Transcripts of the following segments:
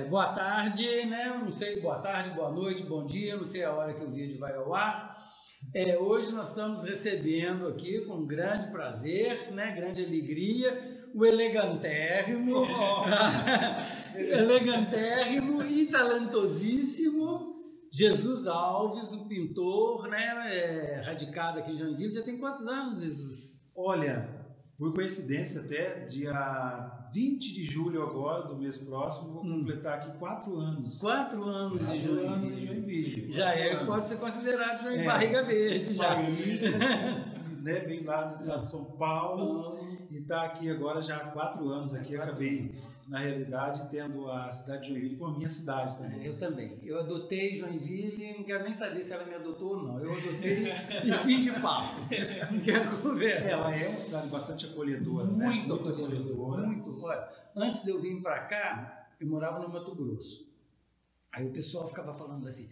Boa tarde, né? Não sei, boa tarde, boa noite, bom dia, não sei a hora que o vídeo vai ao ar. Hoje nós estamos recebendo aqui com grande prazer, né? Grande alegria, o elegantérrimo, elegantérrimo e talentosíssimo Jesus Alves, o pintor, né? Radicado aqui em Joinville. Já tem quantos anos, Jesus? Olha, por coincidência até, dia 20 de julho agora, do mês próximo, vou completar aqui 4 anos. 4 anos de Joinville. Já pode ser considerado barriga verde. Já. Né, bem lá do estado de São Paulo, e está aqui agora já há 4 anos aqui. Acabei, na realidade, tendo a cidade de Joinville como a minha cidade também. Eu também. Eu adotei Joinville, não quero nem saber se ela me adotou ou não. Eu adotei e fim de papo. Não quero conversa. Ela é uma cidade bastante acolhedora. Muito acolhedora. Muito. Olha, antes de eu vir para cá, eu morava no Mato Grosso. Aí o pessoal ficava falando assim,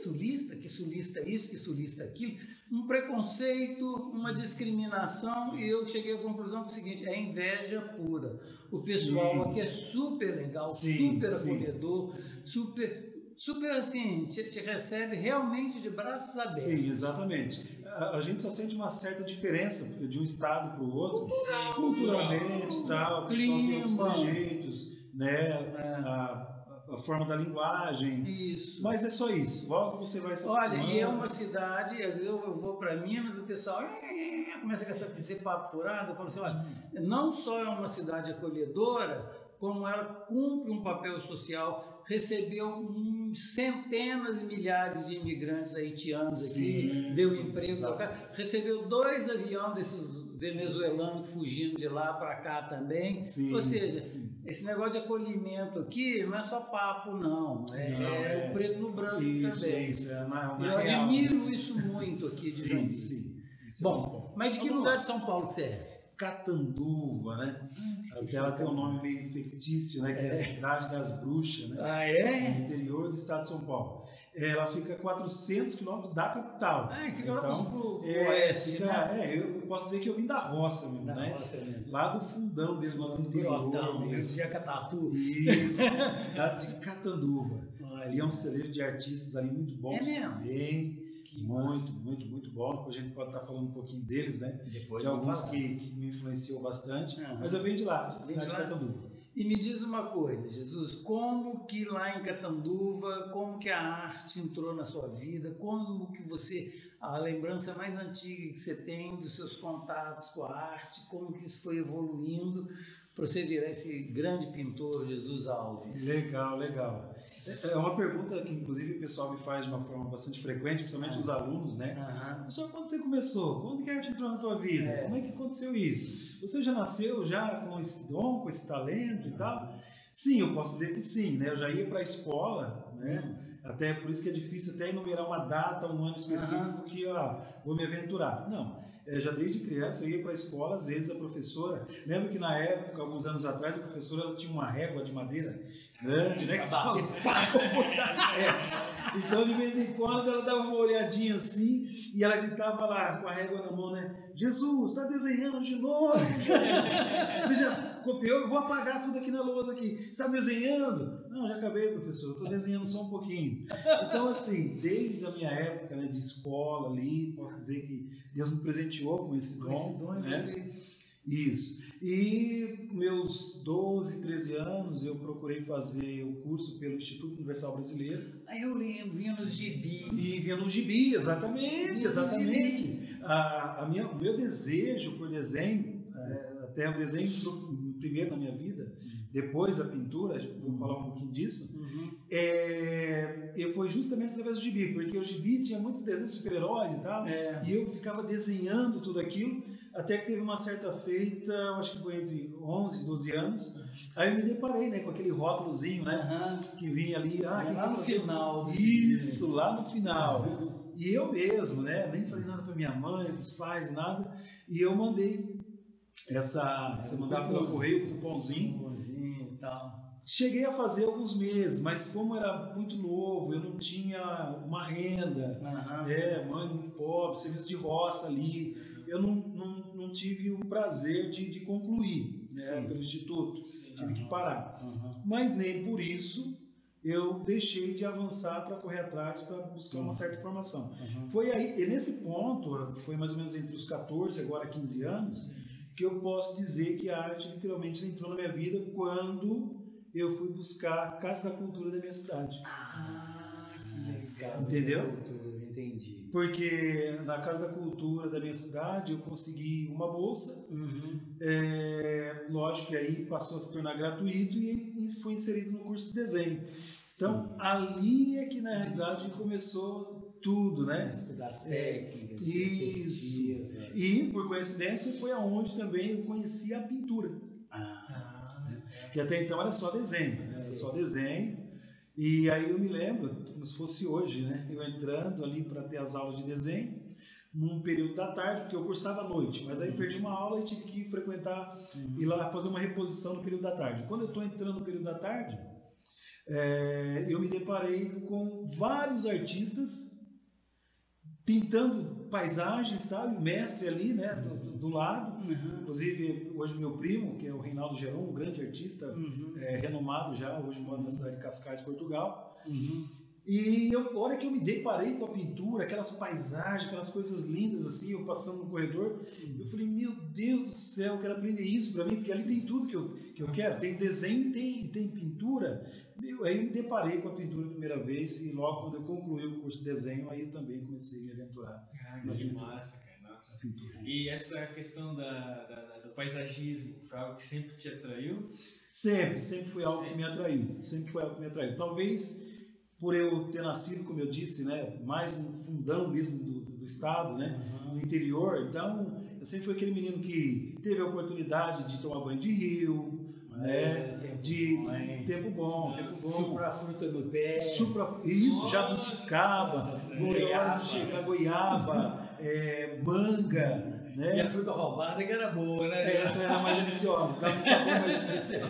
sulista, que sulista isso, que sulista aquilo, um preconceito, uma discriminação, e eu cheguei à conclusão que é o seguinte, é inveja pura. O pessoal aqui é super legal, super acolhedor, super assim, te recebe realmente de braços abertos. Sim, exatamente. A gente só sente uma certa diferença de um estado para o outro, culturalmente, tal, o pessoal tem outros trejeitos, né? A forma da linguagem. Isso. Mas é só isso. Logo você vai se Olha, e é uma cidade, às vezes eu vou para Minas, o pessoal começa a dizer papo furado. Eu falo assim, olha, não só é uma cidade acolhedora, como ela cumpre um papel social, recebeu centenas e milhares de imigrantes haitianos aqui, deu emprego, recebeu 2 aviões desses venezuelanos fugindo de lá para cá também. Ou seja, esse negócio de acolhimento aqui não é só papo, não. É o preto no branco também. Eu admiro isso muito aqui de Joinville. Bom, mas de que lugar de São Paulo que você é? Catanduva, né? Até ela tem um nome meio fictício, né? Que é a cidade das bruxas, né? Ah, é? No interior do estado de São Paulo. Ela fica a 400 quilômetros da capital. Fica lá pro oeste, né? Eu posso dizer que eu vim da roça mesmo, né? Lá do fundão mesmo, lá do interior mesmo. De Acatatu. Isso, lá de Catanduva. Ali é um celeiro de artistas ali muito bons também. Muito bom. Depois a gente pode estar falando um pouquinho deles, né? Depois de alguns que me influenciou bastante. Mas eu venho de lá, da cidade de Catanduva. E me diz uma coisa, Jesus, como que lá em Catanduva, como que a arte entrou na sua vida, como que a lembrança mais antiga que você tem dos seus contatos com a arte, como que isso foi evoluindo para você virar esse grande pintor, Jesus Alves? Legal. É uma pergunta que, inclusive, o pessoal me faz de uma forma bastante frequente, principalmente os alunos, né? Professor, quando você começou? Quando que a arte entrou na tua vida? Como é que aconteceu isso? Você já nasceu com esse dom, com esse talento e tal? Sim, eu posso dizer que sim, né? Eu já ia para a escola, né? Até por isso que é difícil até enumerar uma data, um ano específico que vou me aventurar. Não, já desde criança eu ia para a escola, às vezes a professora, lembro que na época, alguns anos atrás, a professora ela tinha uma régua de madeira grande, né? Que você fala, então de vez em quando ela dava uma olhadinha assim e ela gritava lá com a régua na mão, né? Jesus, está desenhando de novo, você já copiou? Eu vou apagar tudo aqui na lousa aqui. Você está desenhando? Não, já acabei, professor, estou desenhando só um pouquinho. Então, assim, desde a minha época, né, de escola ali, posso dizer que Deus me presenteou com esse dom, né? Isso. E meus 12, 13 anos eu procurei fazer o curso pelo Instituto Universal Brasileiro. Eu lembro, vinha no gibi. E vinha no gibi, exatamente. O meu desejo por desenho, até o desenho primeiro na minha vida, depois a pintura, vou falar um pouquinho disso, foi justamente através do gibi, porque o gibi tinha muitos desenhos de super-heróis e tal, e eu ficava desenhando tudo aquilo, até que teve uma certa feita, eu acho que foi entre 11 e 12 anos, aí eu me deparei, né, com aquele rótulozinho, né, que vinha ali, lá no final. Isso, lá no final. E eu mesmo, né, nem falei nada para minha mãe, para os pais, nada, e eu mandei você mandava pelo correio, um cupomzinho e tal. Cheguei a fazer alguns meses, mas como era muito novo, eu não tinha uma renda, mãe muito pobre, serviço de roça ali, eu não não tive o prazer de concluir, né, pelo Instituto. Tive que parar. Mas nem por isso eu deixei de avançar para correr atrás, para buscar uma certa formação. Foi aí, e nesse ponto, foi mais ou menos entre os 14 agora 15 anos, que eu posso dizer que a arte literalmente entrou na minha vida quando eu fui buscar a Casa da Cultura da minha cidade. Que legal. Entendeu? Entendi. Porque na Casa da Cultura da minha cidade eu consegui uma bolsa, lógico que aí passou a se tornar gratuito e fui inserido no curso de desenho. Então ali é que na realidade começou tudo, né? Estudar as técnicas, isso. E por coincidência foi aonde também eu conheci a pintura. Que até então era só desenho, né? Era só desenho. E aí eu me lembro, como se fosse hoje, né? Eu entrando ali para ter as aulas de desenho, num período da tarde, porque eu cursava à noite, mas aí perdi uma aula e tive que frequentar, ir lá fazer uma reposição no período da tarde. Quando eu estou entrando no período da tarde, eu me deparei com vários artistas pintando paisagens, tá? E o mestre ali, né, do lado, inclusive hoje meu primo, que é o Reinaldo Geron, um grande artista, renomado já, hoje mora na cidade de Cascais, Portugal. E a hora que eu me deparei com a pintura, aquelas paisagens, aquelas coisas lindas assim, eu passando no corredor, eu falei, meu Deus do céu, eu quero aprender isso para mim, porque ali tem tudo que eu quero, tem desenho e tem pintura. Aí eu me deparei com a pintura a primeira vez e logo quando eu concluí o curso de desenho, aí eu também comecei a me aventurar. Que massa, cara, nossa. E essa questão do paisagismo, foi algo que sempre te atraiu? Sempre foi algo que me atraiu, Talvez por eu ter nascido, como eu disse, né, mais no fundão mesmo do estado, né, no interior, então eu sempre fui aquele menino que teve a oportunidade de tomar banho de rio, né, tempo bom. Supra-fruta no pé. Isso, jabuticaba, goiaba, manga. Né? E a fruta roubada que era boa, né? Essa era mais deliciosa, dava um sabor mais especial.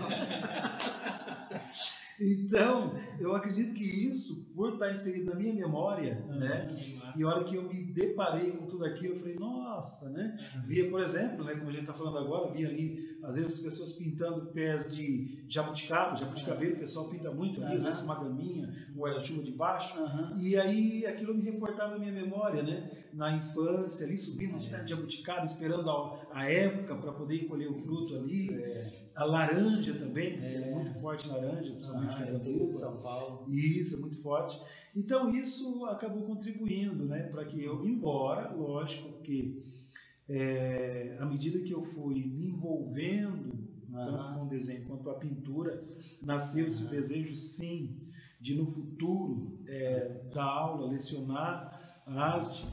Então, eu acredito que isso, por estar inserido na minha memória, né? E a hora que eu me deparei com tudo aquilo, eu falei, nossa, né? Via, por exemplo, né, como a gente está falando agora, via ali, às vezes, as pessoas pintando pés de jabuticabeiro, o pessoal pinta muito ali, às vezes com uma gaminha, um guarda-chuva de baixo, e aí aquilo me reportava na minha memória, né? Na infância, ali, subindo de pé de jabuticaba, esperando a época para poder colher o fruto ali. A laranja também, é muito forte laranja, principalmente em São Paulo. Isso, é muito forte. Então isso acabou contribuindo, né, para que eu, embora, lógico que à medida que eu fui me envolvendo tanto com o desenho quanto a pintura, nasceu esse desejo sim de no futuro dar aula, lecionar arte.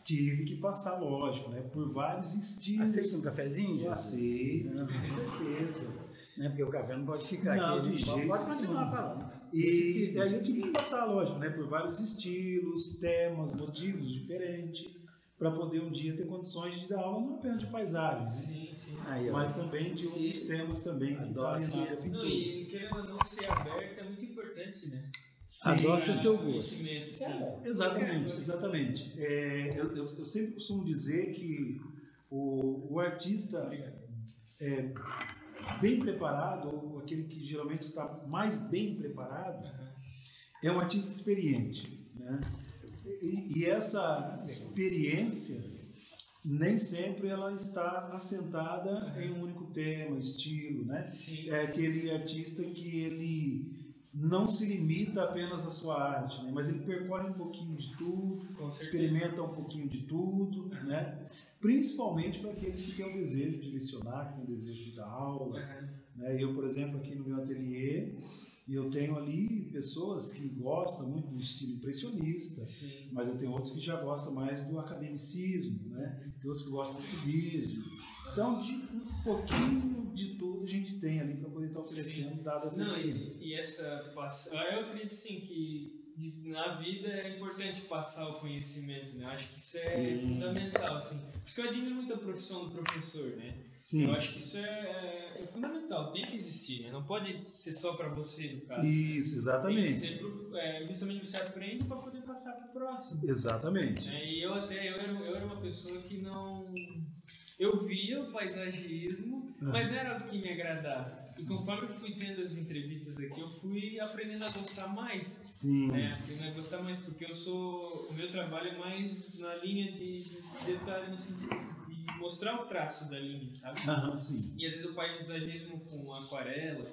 Tive que passar, lógico, né, por vários estilos. Aceita um cafezinho? Já aceito, com certeza. Né, porque o café não pode ficar não, aqui. Pode continuar falando. E aí eu tive que passar, lógico, né, por vários estilos, temas, motivos diferentes, para poder um dia ter condições de dar aula não apenas de paisagem, né, mas também de outros temas também. E querendo ou não ser aberto é muito importante, né? Adote o seu gosto. Exatamente. Eu sempre costumo dizer que o artista bem preparado, ou aquele que geralmente está mais bem preparado, é um artista experiente, né? E essa experiência nem sempre ela está assentada em um único tema, estilo, né? É aquele artista que ele não se limita apenas à sua arte, né? Mas ele percorre um pouquinho de tudo, experimenta um pouquinho de tudo, né? Principalmente para aqueles que têm o desejo de lecionar, que têm o desejo de dar aula. Né? Eu, por exemplo, aqui no meu ateliê, eu tenho ali pessoas que gostam muito do estilo impressionista, mas eu tenho outros que já gostam mais do academicismo, né? Tem outros que gostam do cubismo. Então, um pouquinho de tudo a gente tem ali para poder estar oferecendo, dada essa experiência. E essa eu acredito sim que na vida é importante passar o conhecimento, né? Eu acho que isso é fundamental, assim. Por isso que eu admiro muito a profissão do professor, né? Eu acho que isso é fundamental, tem que existir, né? Não pode ser só para você, no caso. Isso, exatamente. Tem que ser, justamente você aprende para poder passar para o próximo. Exatamente. E eu era uma pessoa que não eu via o paisagismo, mas não era o que me agradava. E conforme eu fui tendo as entrevistas aqui, eu fui aprendendo a gostar mais. Sim. Né? Aprendendo a gostar mais, porque o meu trabalho é mais na linha de detalhe, no sentido de mostrar o traço da linha, sabe? Sim. E às vezes o paisagismo com aquarela,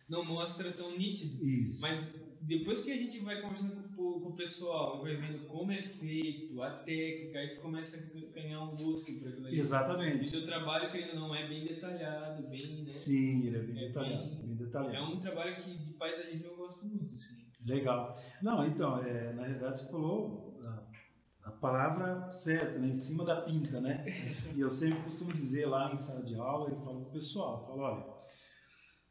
não mostra tão nítido. Isso. Mas depois que a gente vai conversando com o pessoal, vai vendo como é feito, a técnica, aí tu começa a ganhar um gosto por aquilo ali. Exatamente. E o teu trabalho, querendo ou não, é bem detalhado, bem, né? Sim, ele é bem detalhado. Bem detalhado. É um trabalho que de paisagismo eu gosto muito, assim. Legal. Não, então, na realidade você falou a palavra certa, né? Em cima da pinta, né? E eu sempre costumo dizer lá em sala de aula, eu falo para o pessoal, falo, olha,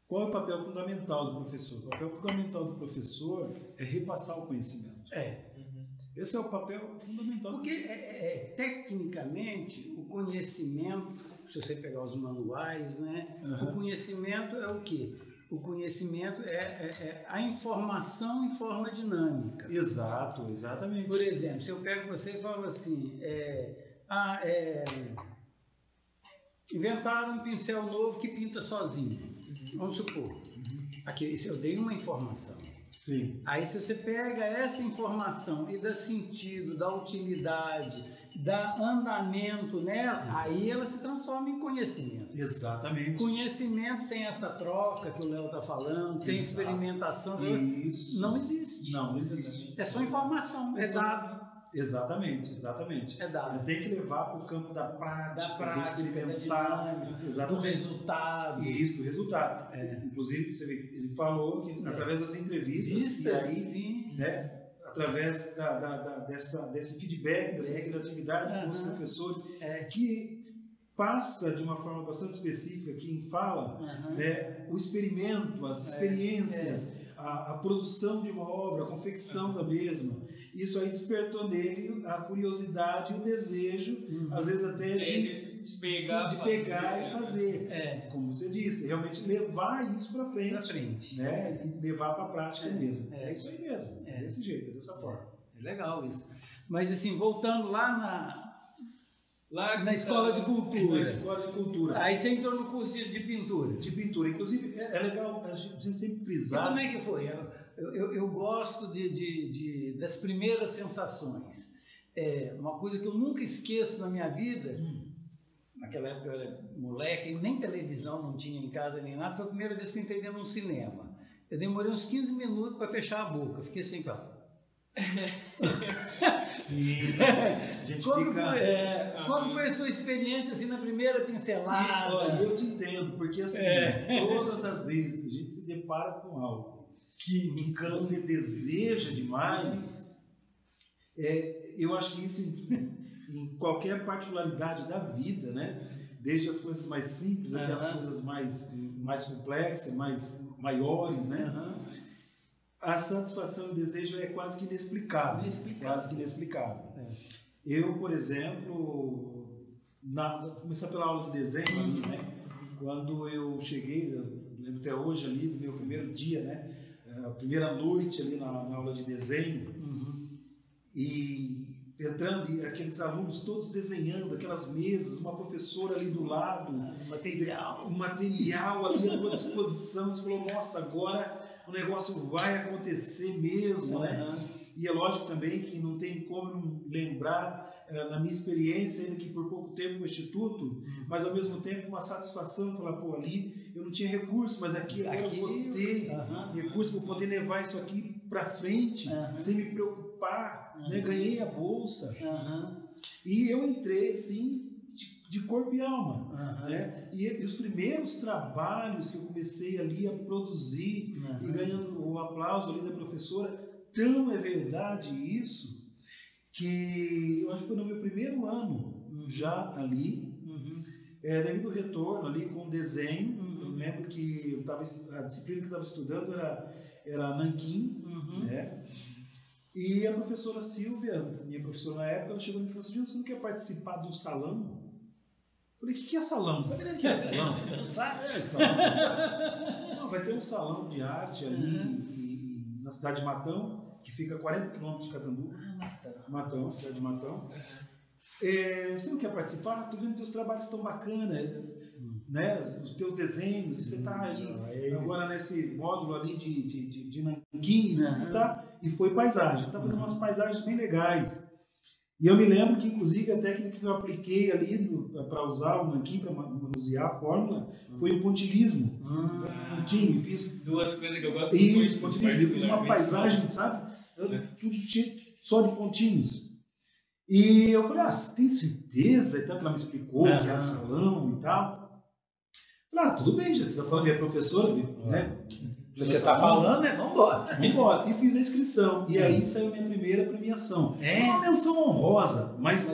qual é o papel fundamental do professor? O papel fundamental do professor é repassar o conhecimento. Esse é o papel fundamental. Porque, tecnicamente, o conhecimento, se você pegar os manuais, né? O conhecimento é o quê? O conhecimento é a informação em forma dinâmica. Exato, exatamente. Por exemplo, se eu pego você e falo assim, inventaram um pincel novo que pinta sozinho. Vamos supor. Aqui, isso eu dei uma informação. Sim. Aí se você pega essa informação e dá sentido, dá utilidade, dá andamento nela, aí ela se transforma em conhecimento. Exatamente. Conhecimento sem essa troca que o Léo está falando, sem experimentação, isso. não existe. Não existe. É só informação, é dado. Exatamente, exatamente. É dado. Tem que levar para o campo da prática, Da dinâmica, do resultado. Isso, do resultado. Inclusive, você vê, ele falou que através das entrevistas, e aí, né, através desse feedback, dessa interatividade com os professores, que passa de uma forma bastante específica aqui em fala, né, o experimento, as experiências, a produção de uma obra, a confecção da mesma. Isso aí despertou nele a curiosidade e o desejo, às vezes até de pegar e fazer. Como você disse, realmente levar isso para frente, né? E levar para a prática mesmo. É isso aí mesmo, desse jeito, dessa forma. É legal isso. Mas assim, voltando lá na escola de cultura. Na escola de cultura. Aí você entrou no curso de pintura. De pintura. Inclusive, é legal a gente sempre frisar. E como é que foi? Eu gosto das primeiras sensações. Uma coisa que eu nunca esqueço na minha vida, naquela época eu era moleque, nem televisão não tinha em casa nem nada, foi a primeira vez que eu entrei dentro de um cinema. Eu demorei uns 15 minutos para fechar a boca, fiquei assim, ó. Sim, a gente como foi a sua experiência assim, na primeira pincelada? Eu te entendo, porque assim, todas as vezes que a gente se depara com algo que você deseja demais, eu acho que isso em qualquer particularidade da vida, né? Desde as coisas mais simples até as coisas mais complexas, maiores, né? A satisfação e o desejo é quase que inexplicável. Quase que inexplicável. Eu, por exemplo, vou começar pela aula de desenho ali, né? Quando eu cheguei, eu lembro até hoje ali, do meu primeiro dia, né? A primeira noite ali na aula de desenho, e entrando, e aqueles alunos todos desenhando, aquelas mesas, uma professora ali do lado, um material ali à sua disposição. Você falou, nossa, agora o negócio vai acontecer mesmo, né? E é lógico também que não tem como lembrar, na minha experiência, ainda que por pouco tempo no Instituto, mas ao mesmo tempo uma satisfação, falar, pô, ali eu não tinha recurso, mas aqui eu vou ter recurso para poder levar isso aqui para frente, sem me preocupar, né? Ganhei a bolsa, e eu entrei assim, de corpo e alma, né? E os primeiros trabalhos que eu comecei ali a produzir, e ganhando o aplauso ali da professora, tão é verdade isso, que eu acho que foi no meu primeiro ano já ali, devido ao retorno ali com o desenho. Eu lembro que a disciplina que eu estava estudando era nanquim, né? E a professora Silvia, minha professora na época, ela chegou e me falou assim: você não quer participar de um salão? Eu falei, o que é salão? Sabe o que é salão? Salão. Não, vai ter um salão de arte ali na cidade de Matão, que fica a 40 km de Catanduva. Matão, cidade de Matão. você não quer participar? Estou vendo que teus trabalhos estão bacanas, né? Os teus desenhos, você está aí agora nesse módulo ali de nanquim, e foi paisagem. Está fazendo umas paisagens bem legais. E eu me lembro que, inclusive, a técnica que eu apliquei ali para usar o nanquim, para manusear a fórmula, foi o pontilhismo. Pontinho, fiz duas coisas que eu gosto muito. Pontilhismo, eu fiz uma paisagem, sabe? Tudo só de pontinhos. E eu falei, tem certeza? E tanto ela me explicou que era salão e tal. Eu falei, tudo bem, gente, você está falando minha professora, né? Você está falando, né? Vamos embora. E fiz a inscrição. E aí saiu minha primeira premiação. Uma menção honrosa, mas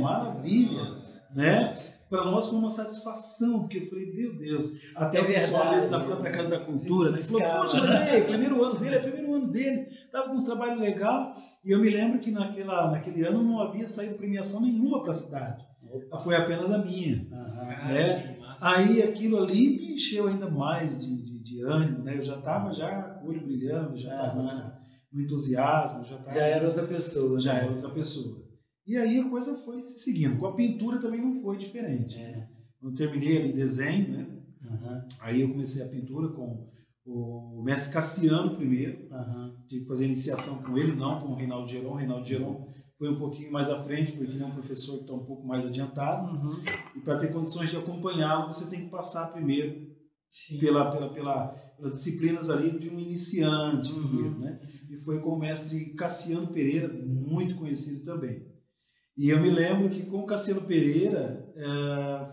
maravilha, né? Para nós foi uma satisfação, porque eu falei, meu Deus, até o pessoal da própria Casa da Cultura, né? Falou, poxa, mas primeiro ano dele, estava com uns trabalhos legais. E eu me lembro que naquele ano não havia saído premiação nenhuma para a cidade. Foi apenas a minha. Né? Aí aquilo ali me encheu ainda mais de ânimo, né? Eu já estava com o olho brilhando, já estava no entusiasmo. Já era outra pessoa. Já era outra pessoa. E aí a coisa foi se seguindo. Com a pintura também não foi diferente. Eu terminei ali desenho, né? Aí eu comecei a pintura com o mestre Cassiano primeiro. Tive que fazer a iniciação com ele, não com o Reinaldo Geron. O Reinaldo Geron foi um pouquinho mais à frente, porque é um professor que está um pouco mais adiantado. E para ter condições de acompanhá-lo, você tem que passar primeiro pelas disciplinas ali de um iniciante primeiro, né? E foi com o mestre Cassiano Pereira, muito conhecido também. E eu me lembro que com o Cassiano Pereira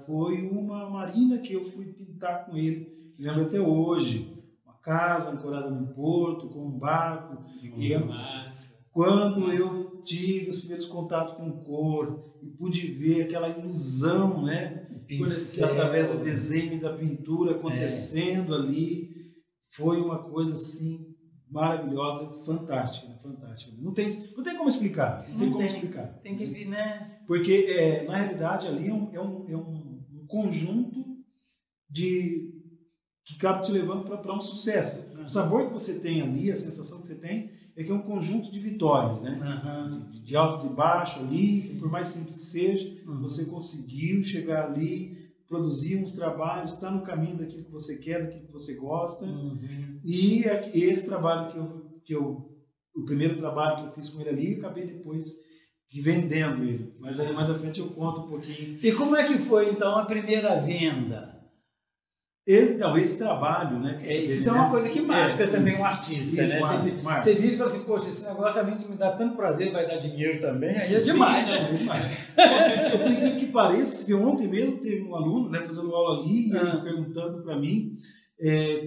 foi uma marina que eu fui pintar com ele. Me lembro até hoje. Uma casa ancorada no porto, com um barco. Que massa! Quando eu tive os primeiros contatos com cor e pude ver aquela ilusão, né? Através do desenho e da pintura acontecendo ali, foi uma coisa assim maravilhosa, fantástica, né? Fantástica. Não tem como explicar. Tem que vir, né? Porque na realidade ali é um conjunto que acaba te levando para um sucesso. O sabor que você tem ali, a sensação que você tem, é que é um conjunto de vitórias, né? De altos e baixos ali, por mais simples que seja, você conseguiu chegar ali, produzir uns trabalhos, estar no caminho daquilo que você quer, daquilo que você gosta. E esse trabalho o primeiro trabalho que eu fiz com ele ali, eu acabei depois vendendo ele. Mas aí mais à frente eu conto um pouquinho. E como é que foi então a primeira venda? Então, esse trabalho, né? Isso é uma coisa que marca também um artista, né? Você vira e fala assim, poxa, esse negócio realmente me dá tanto prazer, vai dar dinheiro também, aí é demais, né? É demais. Eu acredito que pareça, que ontem mesmo teve um aluno, né, fazendo aula ali, e ele perguntando para mim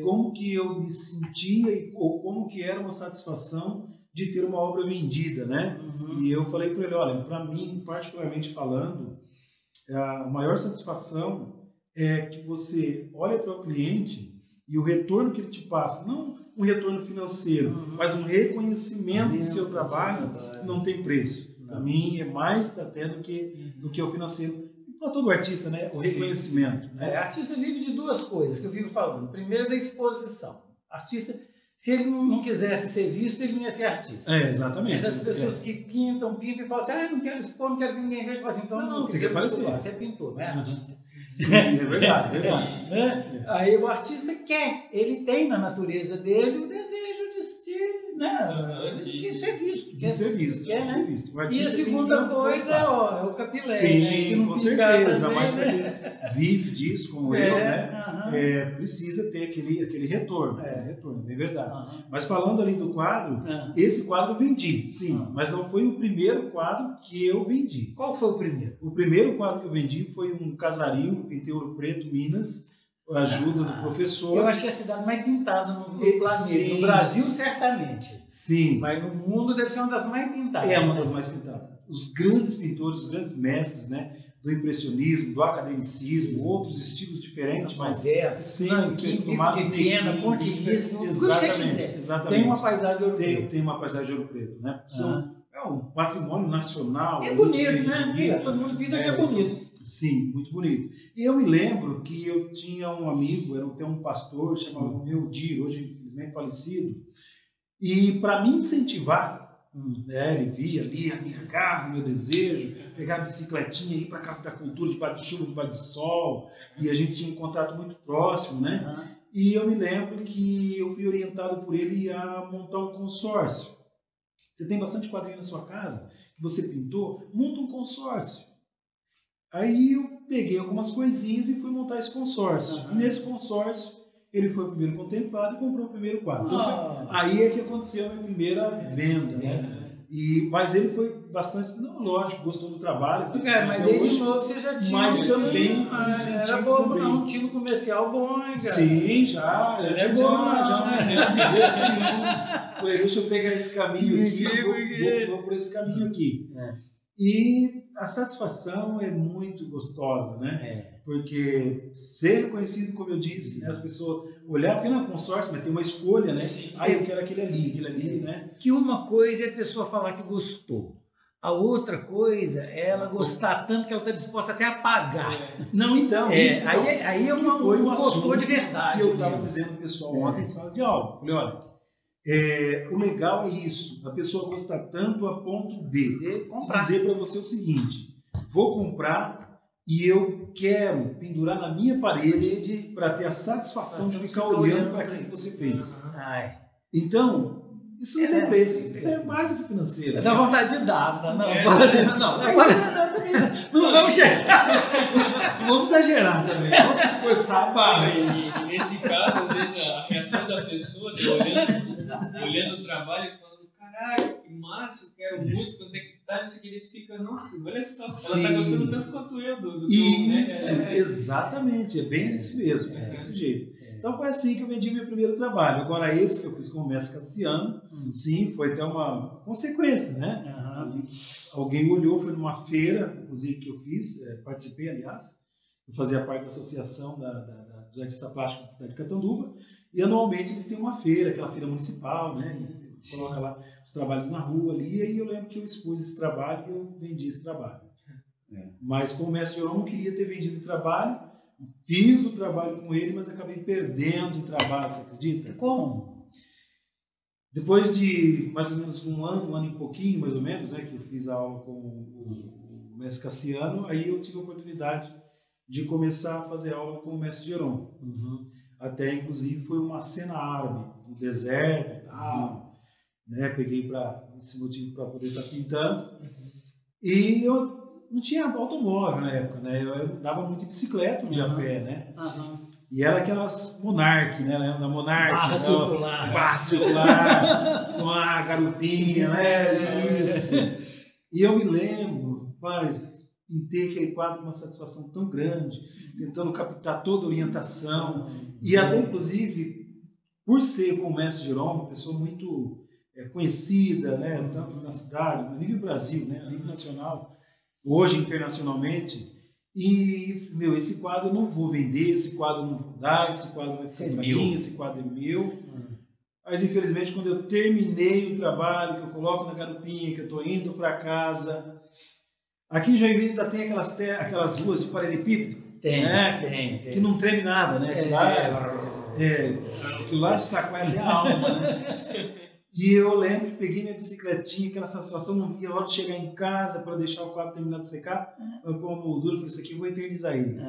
como que eu me sentia ou como que era uma satisfação de ter uma obra vendida, né? E eu falei para ele, olha, para mim, particularmente falando, a maior satisfação é que você olha para o cliente e o retorno que ele te passa, não um retorno financeiro, mas um reconhecimento do seu trabalho, não tem preço. Para mim é mais até do que o financeiro. Para todo artista, né? O reconhecimento. Né? Artista vive de duas coisas que eu vivo falando. Primeiro, da exposição. Artista, se ele não quisesse ser visto, ele não ia ser artista. Exatamente. Essas pessoas que pintam e falam assim, não quero expor, não quero que ninguém veja, assim, então não tem que aparecer. Você é pintor, não é artista. Sim, é verdade. Né? Aí o artista quer, ele tem na natureza dele o desejo de ser visto. De ser visto. Quer, né? O e a segunda coisa é o capilé. Sim, né? Se não com certeza. Ainda mais né? para quem vive disso, como eu, né? Precisa ter aquele retorno. Retorno, é verdade. Mas falando ali do quadro, esse quadro eu vendi, sim. Mas não foi o primeiro quadro que eu vendi. Qual foi o primeiro? O primeiro quadro que eu vendi foi um casario em Ouro Preto, Minas, com a ajuda do professor. Eu acho que é a cidade mais pintada no planeta. Sim. No Brasil, certamente. Sim. Mas no mundo deve ser uma das mais pintadas. É uma das mais pintadas. Os grandes pintores, os grandes mestres, né, do impressionismo, do academicismo, outros estilos diferentes, mas sempre de pena, pontilhismo, exatamente. Tem uma paisagem de Ouro Preto. Tem uma paisagem de Ouro Preto, né? É um patrimônio nacional. É bonito, né? Todo mundo pinta que é bonito. Sim, muito bonito. E eu me lembro que eu tinha um amigo, era até um pastor, chamado Meldir, hoje infelizmente falecido, e para me incentivar Né? Ele via ali a minha garra, o meu desejo, pegar a bicicletinha, ir para a Casa da Cultura, debaixo de chuva, debaixo de sol, e a gente tinha um contato muito próximo, né? E eu me lembro que eu fui orientado por ele a montar um consórcio. Você tem bastante quadrinho na sua casa, que você pintou, monta um consórcio. Aí eu peguei algumas coisinhas e fui montar esse consórcio. E nesse consórcio, ele foi o primeiro contemplado e comprou o primeiro quadro. Então, aí é que aconteceu a minha primeira venda, né? Mas ele foi bastante, não, lógico, gostou do trabalho. Mas desde hoje, novo você já tinha. Mas também era bom, não, um time comercial bom, hein, cara? Sim, já não de jeito nenhum. Falei, deixa eu pegar esse caminho aqui, vou por esse caminho aqui. E a satisfação é muito gostosa, né? Porque ser reconhecido, como eu disse, né? As pessoas olhar, porque não é consórcio, mas tem uma escolha, né? Eu quero aquele ali, né? Que uma coisa é a pessoa falar que gostou. A outra coisa é ela gostar tanto que ela está disposta até a pagar. Não, então. Isso, aí é uma gostou de verdade. Que eu estava dizendo ao pessoal ontem em sala de aula. Falei, olha, o legal é isso. A pessoa gostar tanto a ponto de dizer para você o seguinte: vou comprar e eu quero pendurar na minha parede para ter a satisfação de ficar olhando para aquilo que você fez. Então, isso não tem preço. Isso é mais do que financeiro. Dá vontade de dar, não vamos chegar. Não vamos exagerar também. Vamos forçar a barra. E nesse caso, às vezes, a reação da pessoa, olhando o trabalho e falando, caralho, que massa, eu quero muito, quanto é que tá, não sei o que, ele fica, nossa, olha só, ela tá gostando tanto quanto eu do isso, exatamente, é bem isso mesmo, desse jeito. Então foi assim que eu vendi meu primeiro trabalho. Agora esse que eu fiz com o mestre Cassiano, sim, foi até uma consequência, né? Alguém olhou, foi numa feira, inclusive que eu fiz, participei, aliás, eu fazia parte da associação dos artistas plásticos da cidade de Catanduva, e anualmente eles têm uma feira, aquela feira municipal, né? Coloca lá os trabalhos na rua ali, e aí eu lembro que eu expus esse trabalho e eu vendi esse trabalho. Mas como o mestre Jerônimo, não queria ter vendido o trabalho, fiz o trabalho com ele, mas acabei perdendo o trabalho, você acredita? Como? Depois de mais ou menos um ano e pouquinho, mais ou menos, né, que eu fiz a aula com o mestre Cassiano, aí eu tive a oportunidade de começar a fazer aula com o mestre Jerônimo. Até, inclusive, foi uma cena árabe, no deserto e tal. Né? Peguei esse motivo para poder estar pintando. E eu não tinha automóvel na época, né? Eu andava muito de bicicleta, de a pé, né? E era aquelas Monarch, né? Da Monarch. Barra circular, com a garupinha, né? Isso. E eu me lembro, rapaz, pintei aquele quadro com uma satisfação tão grande, tentando captar toda a orientação. E até, inclusive, por ser com o mestre Jerônimo, uma pessoa muito conhecida, né, tanto na cidade, a nível Brasil, né, a nível nacional, hoje internacionalmente, e, esse quadro eu não vou vender, esse quadro eu não vou dar, esse quadro vai ser para mim, esse quadro é meu. Mas, infelizmente, quando eu terminei o trabalho, que eu coloco na garupinha, que eu estou indo para casa, aqui em Joinville ainda tem aquelas ruas de paralelepípedo, tem. Que não treme nada, né? Aquilo lá chacoalha até a alma, né? E eu lembro que peguei minha bicicletinha, aquela satisfação, não via a hora de chegar em casa para deixar o quadro terminar de secar. Eu pôr uma moldura e falei, isso aqui eu vou eternizar ele.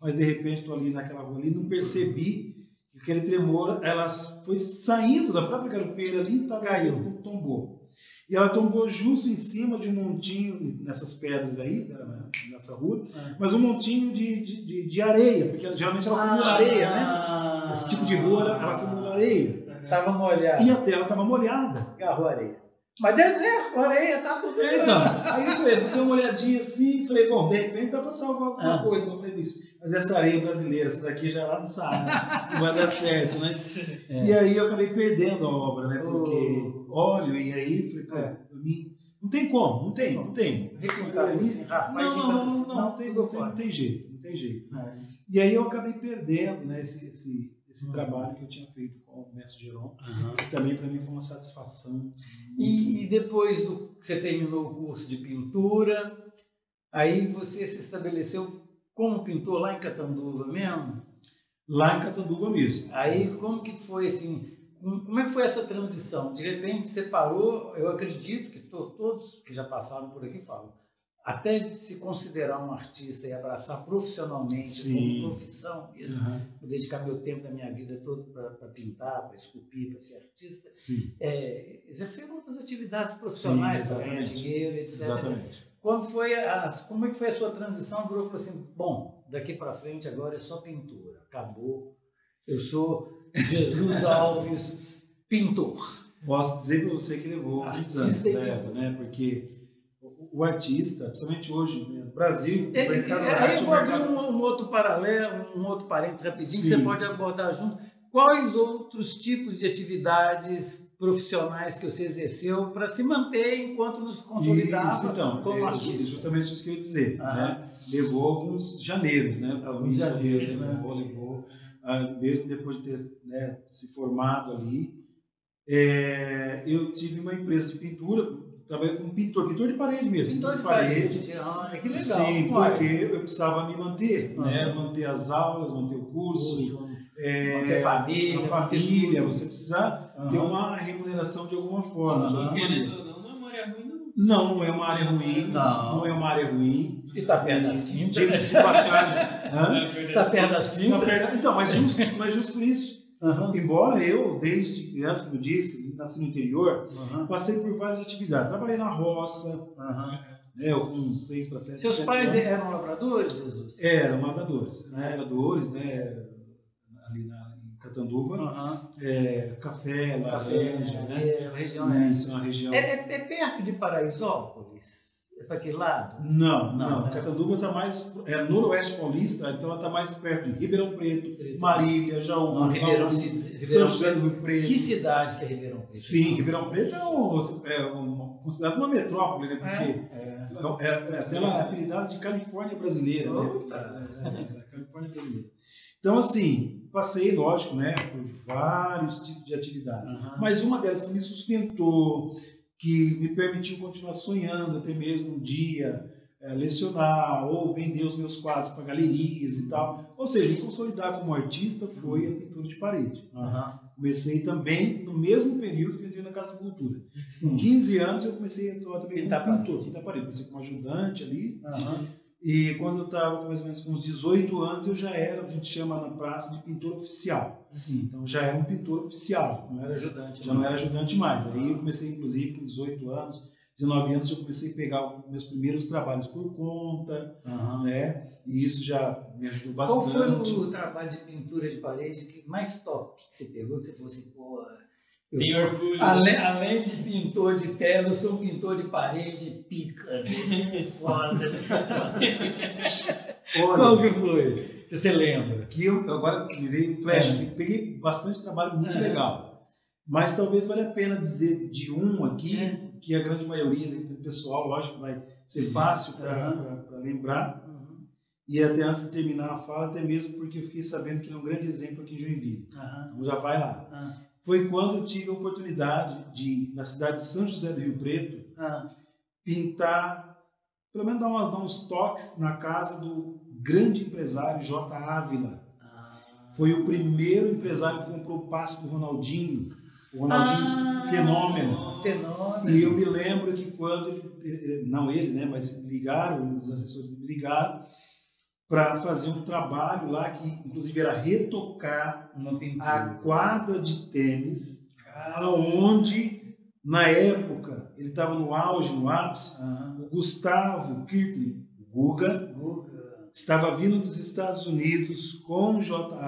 Mas de repente estou ali naquela rua ali, não percebi que aquele tremor, ela foi saindo da própria garupeira ali e caiu, tombou. E ela tombou justo em cima de um montinho, nessas pedras aí, nessa rua, mas um montinho de areia, porque geralmente ela acumula areia, né? Esse tipo de rua, ela acumula areia. Estava molhada. E a tela estava molhada. Agarrou areia. Mas deserto, areia, tá tudo bem. Então, aí eu falei, dei uma olhadinha assim, falei, bom, de repente dá para salvar alguma coisa. Eu falei isso. Mas essa areia brasileira, essa daqui já é lá do Saara, não vai dar certo, né? E aí eu acabei perdendo a obra, né? Porque óleo, e aí, falei, para mim, não tem como, não tem. Não tem jeito. E aí eu acabei perdendo, né, esse trabalho que eu tinha feito com o mestre Jerônimo, que também para mim foi uma satisfação. E depois que você terminou o curso de pintura, aí você se estabeleceu como pintor lá em Catanduva mesmo? Lá em Catanduva mesmo. Aí como que foi assim, como é que foi essa transição? De repente separou, eu acredito que todos que já passaram por aqui falam, até de se considerar um artista e abraçar profissionalmente, como profissão mesmo, vou dedicar meu tempo da minha vida todo para pintar, para esculpir, para ser artista, exercer outras atividades profissionais, para ganhar dinheiro, etc. Exatamente. Como é que foi a sua transição? Virou e falou assim, bom, daqui para frente agora é só pintura, acabou, eu sou Jesus Alves, pintor. Posso dizer para você que levou muitos anos, né? Porque o artista, principalmente hoje, no Brasil, aí eu vou abrir um outro paralelo, um outro parênteses rapidinho, que você pode abordar junto. Quais outros tipos de atividades profissionais que você exerceu para se manter enquanto nos consolidava como artista? Justamente isso que eu ia dizer. Né? Levou alguns janeiros, né? Alguns janeiros, né? Levou, mesmo depois de ter, né, se formado ali. Eu tive uma empresa de pintura, trabalhei como pintor de parede mesmo. Pintor de parede. Que legal. Sim, porque eu precisava me manter, né? Manter as aulas, manter o curso. Manter a família, você precisa ter uma remuneração de alguma forma. Não é uma área ruim, não. Não é uma área ruim. Não é uma área ruim. E está perto das tintas. Diga-se de passagem. Está perto das tintas. Então, mas justo por isso. Embora eu, desde criança, como eu disse, nasci no interior, passei por várias atividades. Trabalhei na roça, com 6 para 7 Seus pais eram lavradores, Jesus? Eram lavradores. Lavradores, né? Ali em Catanduva, café, laranja, né? Uma região. É perto de Paraisópolis? É para que lado? Não. Catanduva está mais noroeste paulista, então ela está mais perto de Ribeirão Preto, Marília, Jaú, São José do Rio Preto. Que cidade que é Ribeirão Preto? Sim, Ribeirão Preto considerado uma metrópole, né? Porque até ela é apelidada de Califórnia brasileira, né? Califórnia brasileira. Então, assim, passei, lógico, né, por vários tipos de atividades. Mas uma delas que me sustentou, que me permitiu continuar sonhando, até mesmo um dia lecionar ou vender os meus quadros para galerias e tal. Ou seja, me consolidar como artista foi a pintura de parede. Comecei também no mesmo período que eu entrei na Casa de Cultura. Com 15 anos eu comecei a atuar também como pintor, pintar parede. Comecei como ajudante ali. E quando eu estava mais ou menos com uns 18 anos, eu já era, a gente chama na praça, de pintor oficial. Então já era um pintor oficial. Não era ajudante. Já não era ajudante mais. Aí eu comecei, inclusive, com 18 anos, 19 anos, eu comecei a pegar os meus primeiros trabalhos por conta, né? E isso já me ajudou bastante. Qual foi o trabalho de pintura de parede que mais top que você pegou? Que você falou assim, pô... Além de pintor de tela, eu sou um pintor de parede, picas, foda. Qual que foi? Que você lembra? Que eu agora me veio flash, que peguei bastante trabalho muito legal. Mas talvez valha a pena dizer de um aqui, que a grande maioria do pessoal, lógico, vai ser fácil para lembrar. E até antes de terminar a fala, até mesmo porque eu fiquei sabendo que ele é um grande exemplo aqui em Joinville. Então já vai lá. Foi quando eu tive a oportunidade de, na cidade de São José do Rio Preto, pintar, pelo menos dar uns toques na casa do grande empresário J. Ávila. Foi o primeiro empresário que comprou o passe do Ronaldinho. O Ronaldinho fenômeno. E eu me lembro que quando, não ele, né, mas ligaram, os assessores me ligaram, para fazer um trabalho lá que, inclusive, era retocar a quadra de tênis, onde, na época, ele estava no auge, no ápice, o Gustavo Kirtley, o Guga, estava vindo dos Estados Unidos com o J.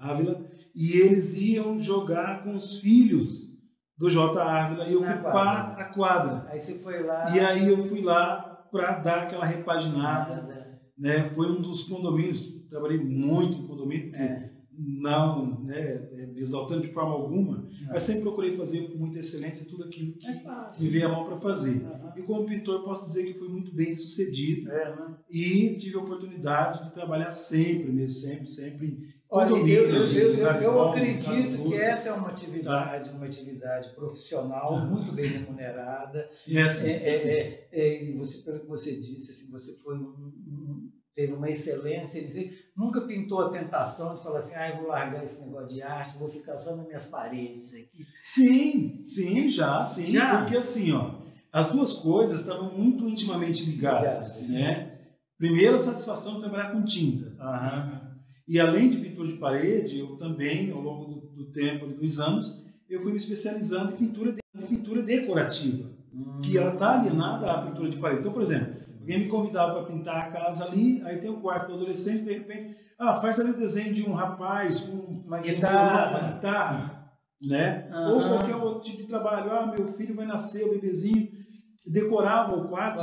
Ávila, e eles iam jogar com os filhos do J. Ávila e ocupar a quadra. Aí você foi lá... E aí eu fui lá para dar aquela repaginada. Né, foi um dos condomínios, trabalhei muito em condomínio, porque não, né, exaltando de forma alguma, mas sempre procurei fazer com muita excelência tudo aquilo que me veio a mão para fazer. E como pintor posso dizer que fui muito bem sucedido e tive a oportunidade de trabalhar sempre em condomínios. Eu acredito que essa é uma atividade profissional muito bem remunerada. E você, pelo que você disse, assim, você foi teve uma excelência, nunca pintou a tentação de falar assim, eu vou largar esse negócio de arte, vou ficar só nas minhas paredes aqui. Sim, já. Porque assim, ó, as duas coisas estavam muito intimamente ligadas, né? Primeiro, a satisfação de trabalhar com tinta. E além de pintura de parede, eu também, ao longo do tempo, dos anos, eu fui me especializando em pintura decorativa, que ela está alienada à pintura de parede. Então, por exemplo, alguém me convidava para pintar a casa ali, aí tem o quarto do adolescente, de repente, faz ali o desenho de um rapaz com uma guitarra, né? Ou qualquer outro tipo de trabalho. Meu filho vai nascer, o bebezinho, decorava o quarto,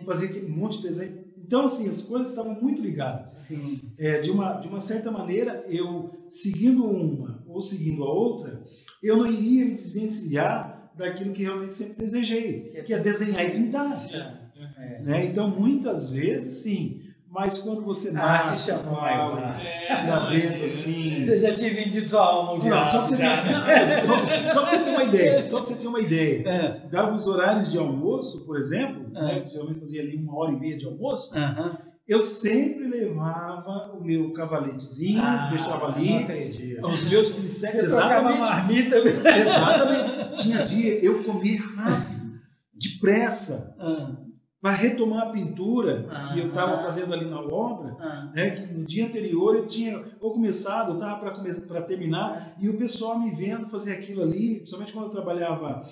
fazia aquele monte de desenho. Então, assim, as coisas estavam muito ligadas. Sim. De uma certa maneira, eu, seguindo uma ou seguindo a outra, eu não iria me desvencilhar daquilo que realmente sempre desejei, que é desenhar e pintar. Né? Então, muitas vezes, sim, mas quando você nasce com algo lá dentro, assim... Você já tinha vendido sua alma ao diabo. Só para você ter uma ideia. Dava os horários de almoço, por exemplo, né, que geralmente fazia ali 1h30 de almoço, eu sempre levava o meu cavaletezinho, deixava ali, os meus pincéis, exatamente. Marmita. Exatamente. Tinha dia eu comia rápido, depressa, para retomar a pintura que eu estava fazendo ali na obra, né, que no dia anterior eu tinha ou começado, eu estava para terminar, e o pessoal me vendo fazer aquilo ali, principalmente quando eu trabalhava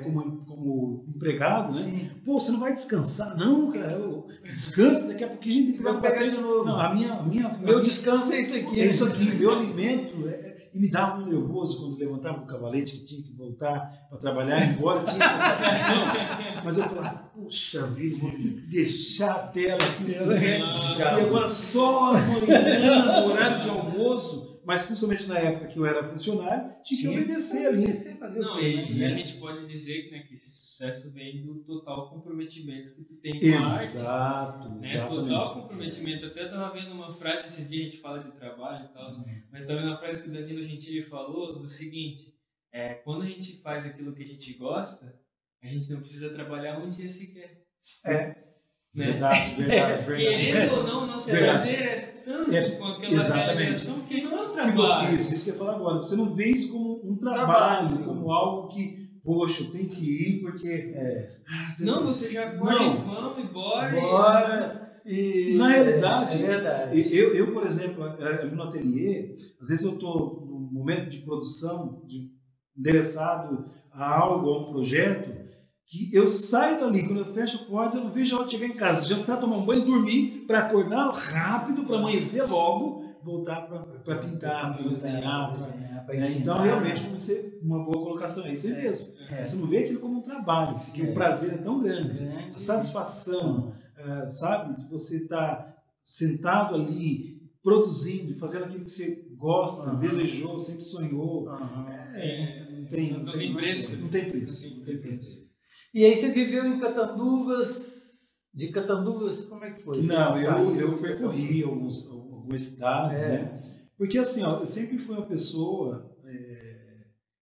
como empregado, né? Sim. Pô, você não vai descansar? Não, cara, eu descanso, daqui a pouquinho a gente tem que vai pegar de novo. Não, meu descanso é isso aqui. É isso aqui, meu alimento e me dava um nervoso quando levantava o cavalete, que tinha que voltar para trabalhar, embora tinha essa mas eu falava, puxa vida, vou ter que deixar a tela aqui. E agora só amanhã, no horário de almoço, mas principalmente na época que eu era funcionário, tinha que obedecer ali. E a gente pode dizer, né, que esse sucesso vem do total comprometimento que tu tem com a arte. Exatamente. Total comprometimento. Até eu estava vendo uma frase, esse dia a gente fala de trabalho e tal, mas estava vendo uma frase que o Danilo Gentili falou do seguinte, quando a gente faz aquilo que a gente gosta, a gente não precisa trabalhar um dia sequer. Né? Verdade. Querendo ou não, nosso prazer é tanto com aquela realização que não é um trabalho. Isso que eu ia falar agora. Você não vê isso como um trabalho, como algo que, poxa, eu tenho que ir porque... Não, você já pode vamos embora. Na realidade, é verdade. Eu, por exemplo, ali no ateliê, às vezes eu estou num momento de produção, endereçado a algo, a um projeto, que eu saio dali, quando eu fecho a porta, eu não vejo a hora de chegar em casa, jantar, tomar um banho, dormir, para acordar rápido, para amanhecer logo, voltar para pintar, para desenhar. Então, realmente, vai ser uma boa colocação. É isso aí mesmo. Você não vê aquilo como um trabalho, porque o prazer é tão grande. A satisfação, sabe, de você estar sentado ali, produzindo, fazendo aquilo que você gosta, desejou, sempre sonhou. Não tem preço. E aí você viveu em Catanduvas, de Catanduvas, como é que foi? Não, eu percorri algumas cidades, né? Porque assim, eu sempre fui uma pessoa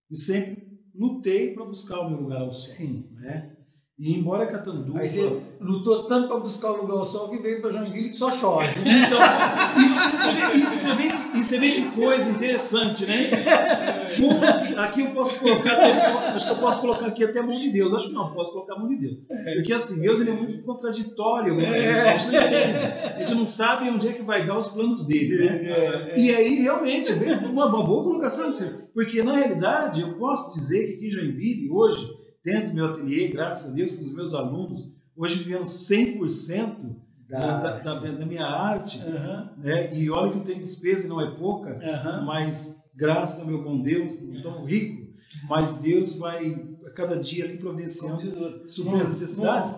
e sempre lutei para buscar o meu lugar ao sol. Sim. Né? E embora Catanduva... Aí você lutou tanto para buscar o lugar ao sol que veio para Joinville que só chove. Então, você vê que coisa interessante, né? Aqui eu posso colocar, acho que eu posso colocar aqui até a mão de Deus. Acho que não, posso colocar a mão de Deus. Porque assim, Deus ele é muito contraditório. A gente não entende. A gente não sabe onde é que vai dar os planos dele, né? E aí, realmente, é uma boa colocação. Porque, na realidade, eu posso dizer que aqui em Joinville, hoje, dentro do meu ateliê, graças a Deus, com os meus alunos, hoje vivendo 100% da minha arte, né? E olha que eu tenho despesa, não é pouca, mas graças ao meu bom Deus, não estou rico, mas Deus vai a cada dia ali providenciando, suprindo as necessidades.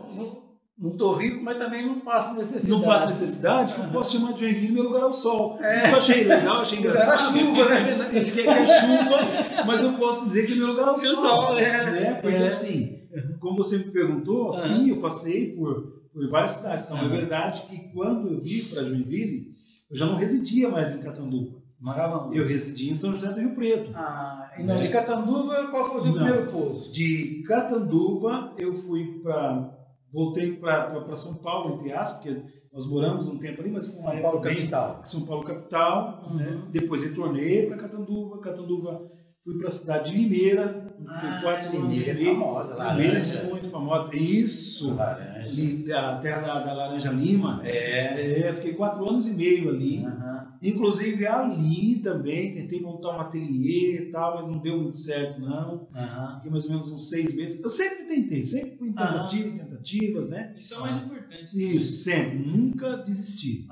Não estou rico, mas também não passo necessidade. Não passo necessidade, que eu posso chamar de Joinville meu lugar ao sol. Isso que eu achei legal, achei engraçado. Era chuva, né? Isso que é chuva, mas eu posso dizer que é meu lugar ao sol. Né? Porque assim, como você me perguntou, sim, eu passei por várias cidades. Então é verdade que quando eu vim para Joinville, eu já não residia mais em Catanduva. Eu residia em São José do Rio Preto. E não, de Catanduva, qual foi o seu primeiro pouso? De Catanduva, eu voltei para São Paulo, entre aspas, porque Nós moramos um tempo ali, mas foi São Paulo capital. São Paulo capital. Né? Depois retornei para Catanduva. Catanduva fui para a cidade de Limeira. Fiquei 4 anos e meio. Limeira é muito famosa. Isso. A terra da laranja lima. Fiquei 4 anos e meio ali. Inclusive ali também tentei montar um ateliê e tal, mas não deu muito certo não. Fiquei mais ou menos uns 6 meses. Eu sempre tentei, sempre fui em tentativas, né? Isso é o mais importante. Isso, sempre. Nunca desisti.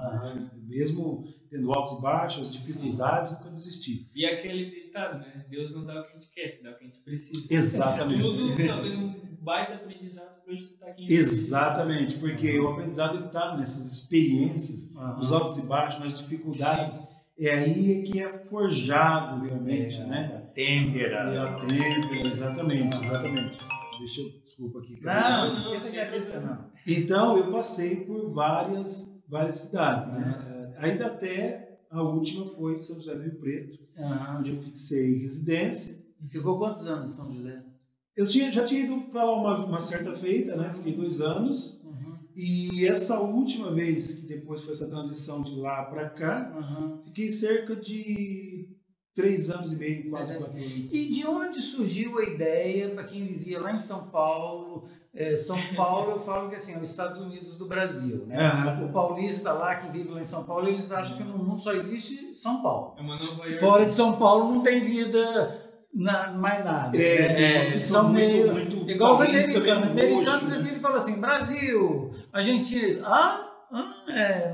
Mesmo tendo altos e baixos, dificuldades, nunca desisti. E aquele ditado, né? Deus não dá o que a gente quer, dá o que a gente precisa. Exatamente. Tudo, talvez um baita aprendizado para hoje estar aqui. Exatamente, porque o aprendizado está nessas experiências, nos altos e baixos, nas dificuldades. Sim. É aí que é forjado realmente, né? A têmpera. Exatamente. Desculpa aqui. Não. Então, eu passei por várias cidades, né? Ainda até a última foi São José do Rio Preto, onde eu fixei residência. Ficou quantos anos em São José? Eu já tinha ido para lá uma certa feita, né? Fiquei 2 anos. E essa última vez, que depois foi essa transição de lá para cá, fiquei cerca de 3 anos e meio, quase 4 anos. E de onde surgiu a ideia, para quem vivia lá em São Paulo? São Paulo, eu falo que assim, é os Estados Unidos do Brasil, né? O paulista lá que vive lá em São Paulo, eles acham que no mundo só existe São Paulo. É uma Nova York. Fora de São Paulo não tem vida mais nada. São meio igual o americano. Americano você vira e fala assim, Brasil, Argentina,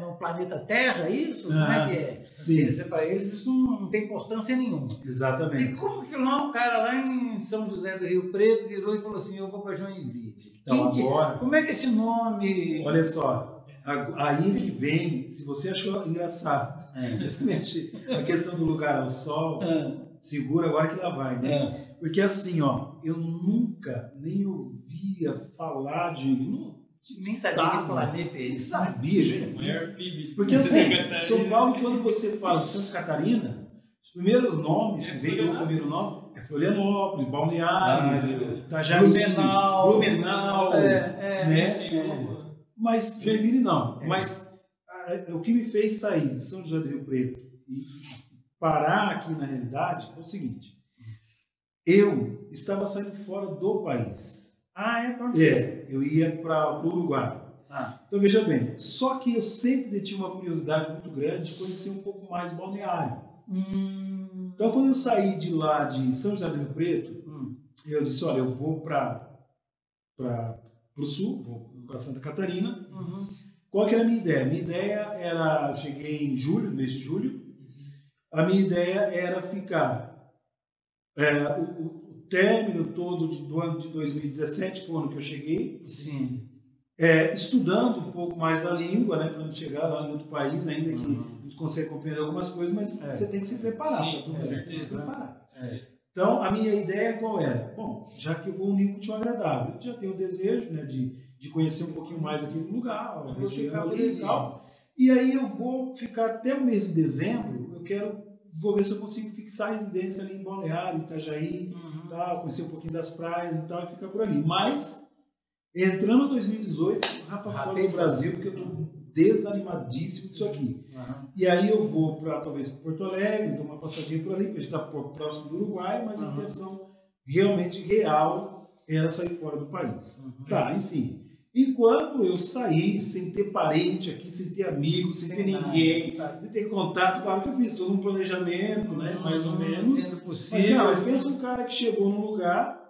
no planeta Terra, isso? Como é que é? Sim. Para eles isso não tem importância nenhuma. Exatamente. E como que lá um cara lá em São José do Rio Preto virou e falou assim, eu vou para Joinville? Então, agora, como é que esse nome... Olha só, aí que vem, se você achou engraçado, a questão do lugar ao sol, segura agora que lá vai, né? Porque assim, ó, eu nunca nem ouvia falar de... Nem sabia que planeta é esse. Sabia, gente. Porque assim, São Paulo, quando você fala de Santa Catarina, os primeiros nomes que vem o primeiro nome é Florianópolis, Balneário, Itajaí, Blumenau, né? Mas Joinville não. Mas o que me fez sair de São José do Rio Preto e parar aqui na realidade é o seguinte: eu estava saindo fora do país. Eu ia para o Uruguai. Então veja bem, só que eu sempre tinha uma curiosidade muito grande de conhecer um pouco mais Balneário. Então quando eu saí de lá de São José do Rio Preto, eu disse, olha, eu vou para o sul, vou para Santa Catarina. Qual que era a minha ideia? Minha ideia era, eu cheguei em julho, mês de julho, a minha ideia era ficar o término todo do ano de 2017, que foi o ano que eu cheguei, estudando um pouco mais da língua, né, para não chegar lá em outro país, ainda que a gente consegue compreender algumas coisas, mas você tem que se preparar. Sim, com certeza. Então, a minha ideia qual era? Bom, já que eu vou unir o útil ao agradável, eu já tenho o desejo, né, de conhecer um pouquinho mais aquele lugar, a região ali e tal, e aí eu vou ficar até o mês de dezembro, vou ver se eu consigo fixar a residência ali em Balneário, Itajaí, tal, conhecer um pouquinho das praias e tal, e ficar por ali. Mas, entrando em 2018, fora do Brasil, porque eu estou desanimadíssimo disso aqui. E aí eu vou talvez para Porto Alegre, dar uma passadinha por ali, porque a gente está próximo do Uruguai, mas a intenção realmente real era sair fora do país. Enfim. E quando eu saí, sem ter parente aqui, sem ter amigos, sem ter ninguém, sem ter contato, claro que eu fiz todo um planejamento, né, mais ou menos. Mas pensa um cara que chegou num lugar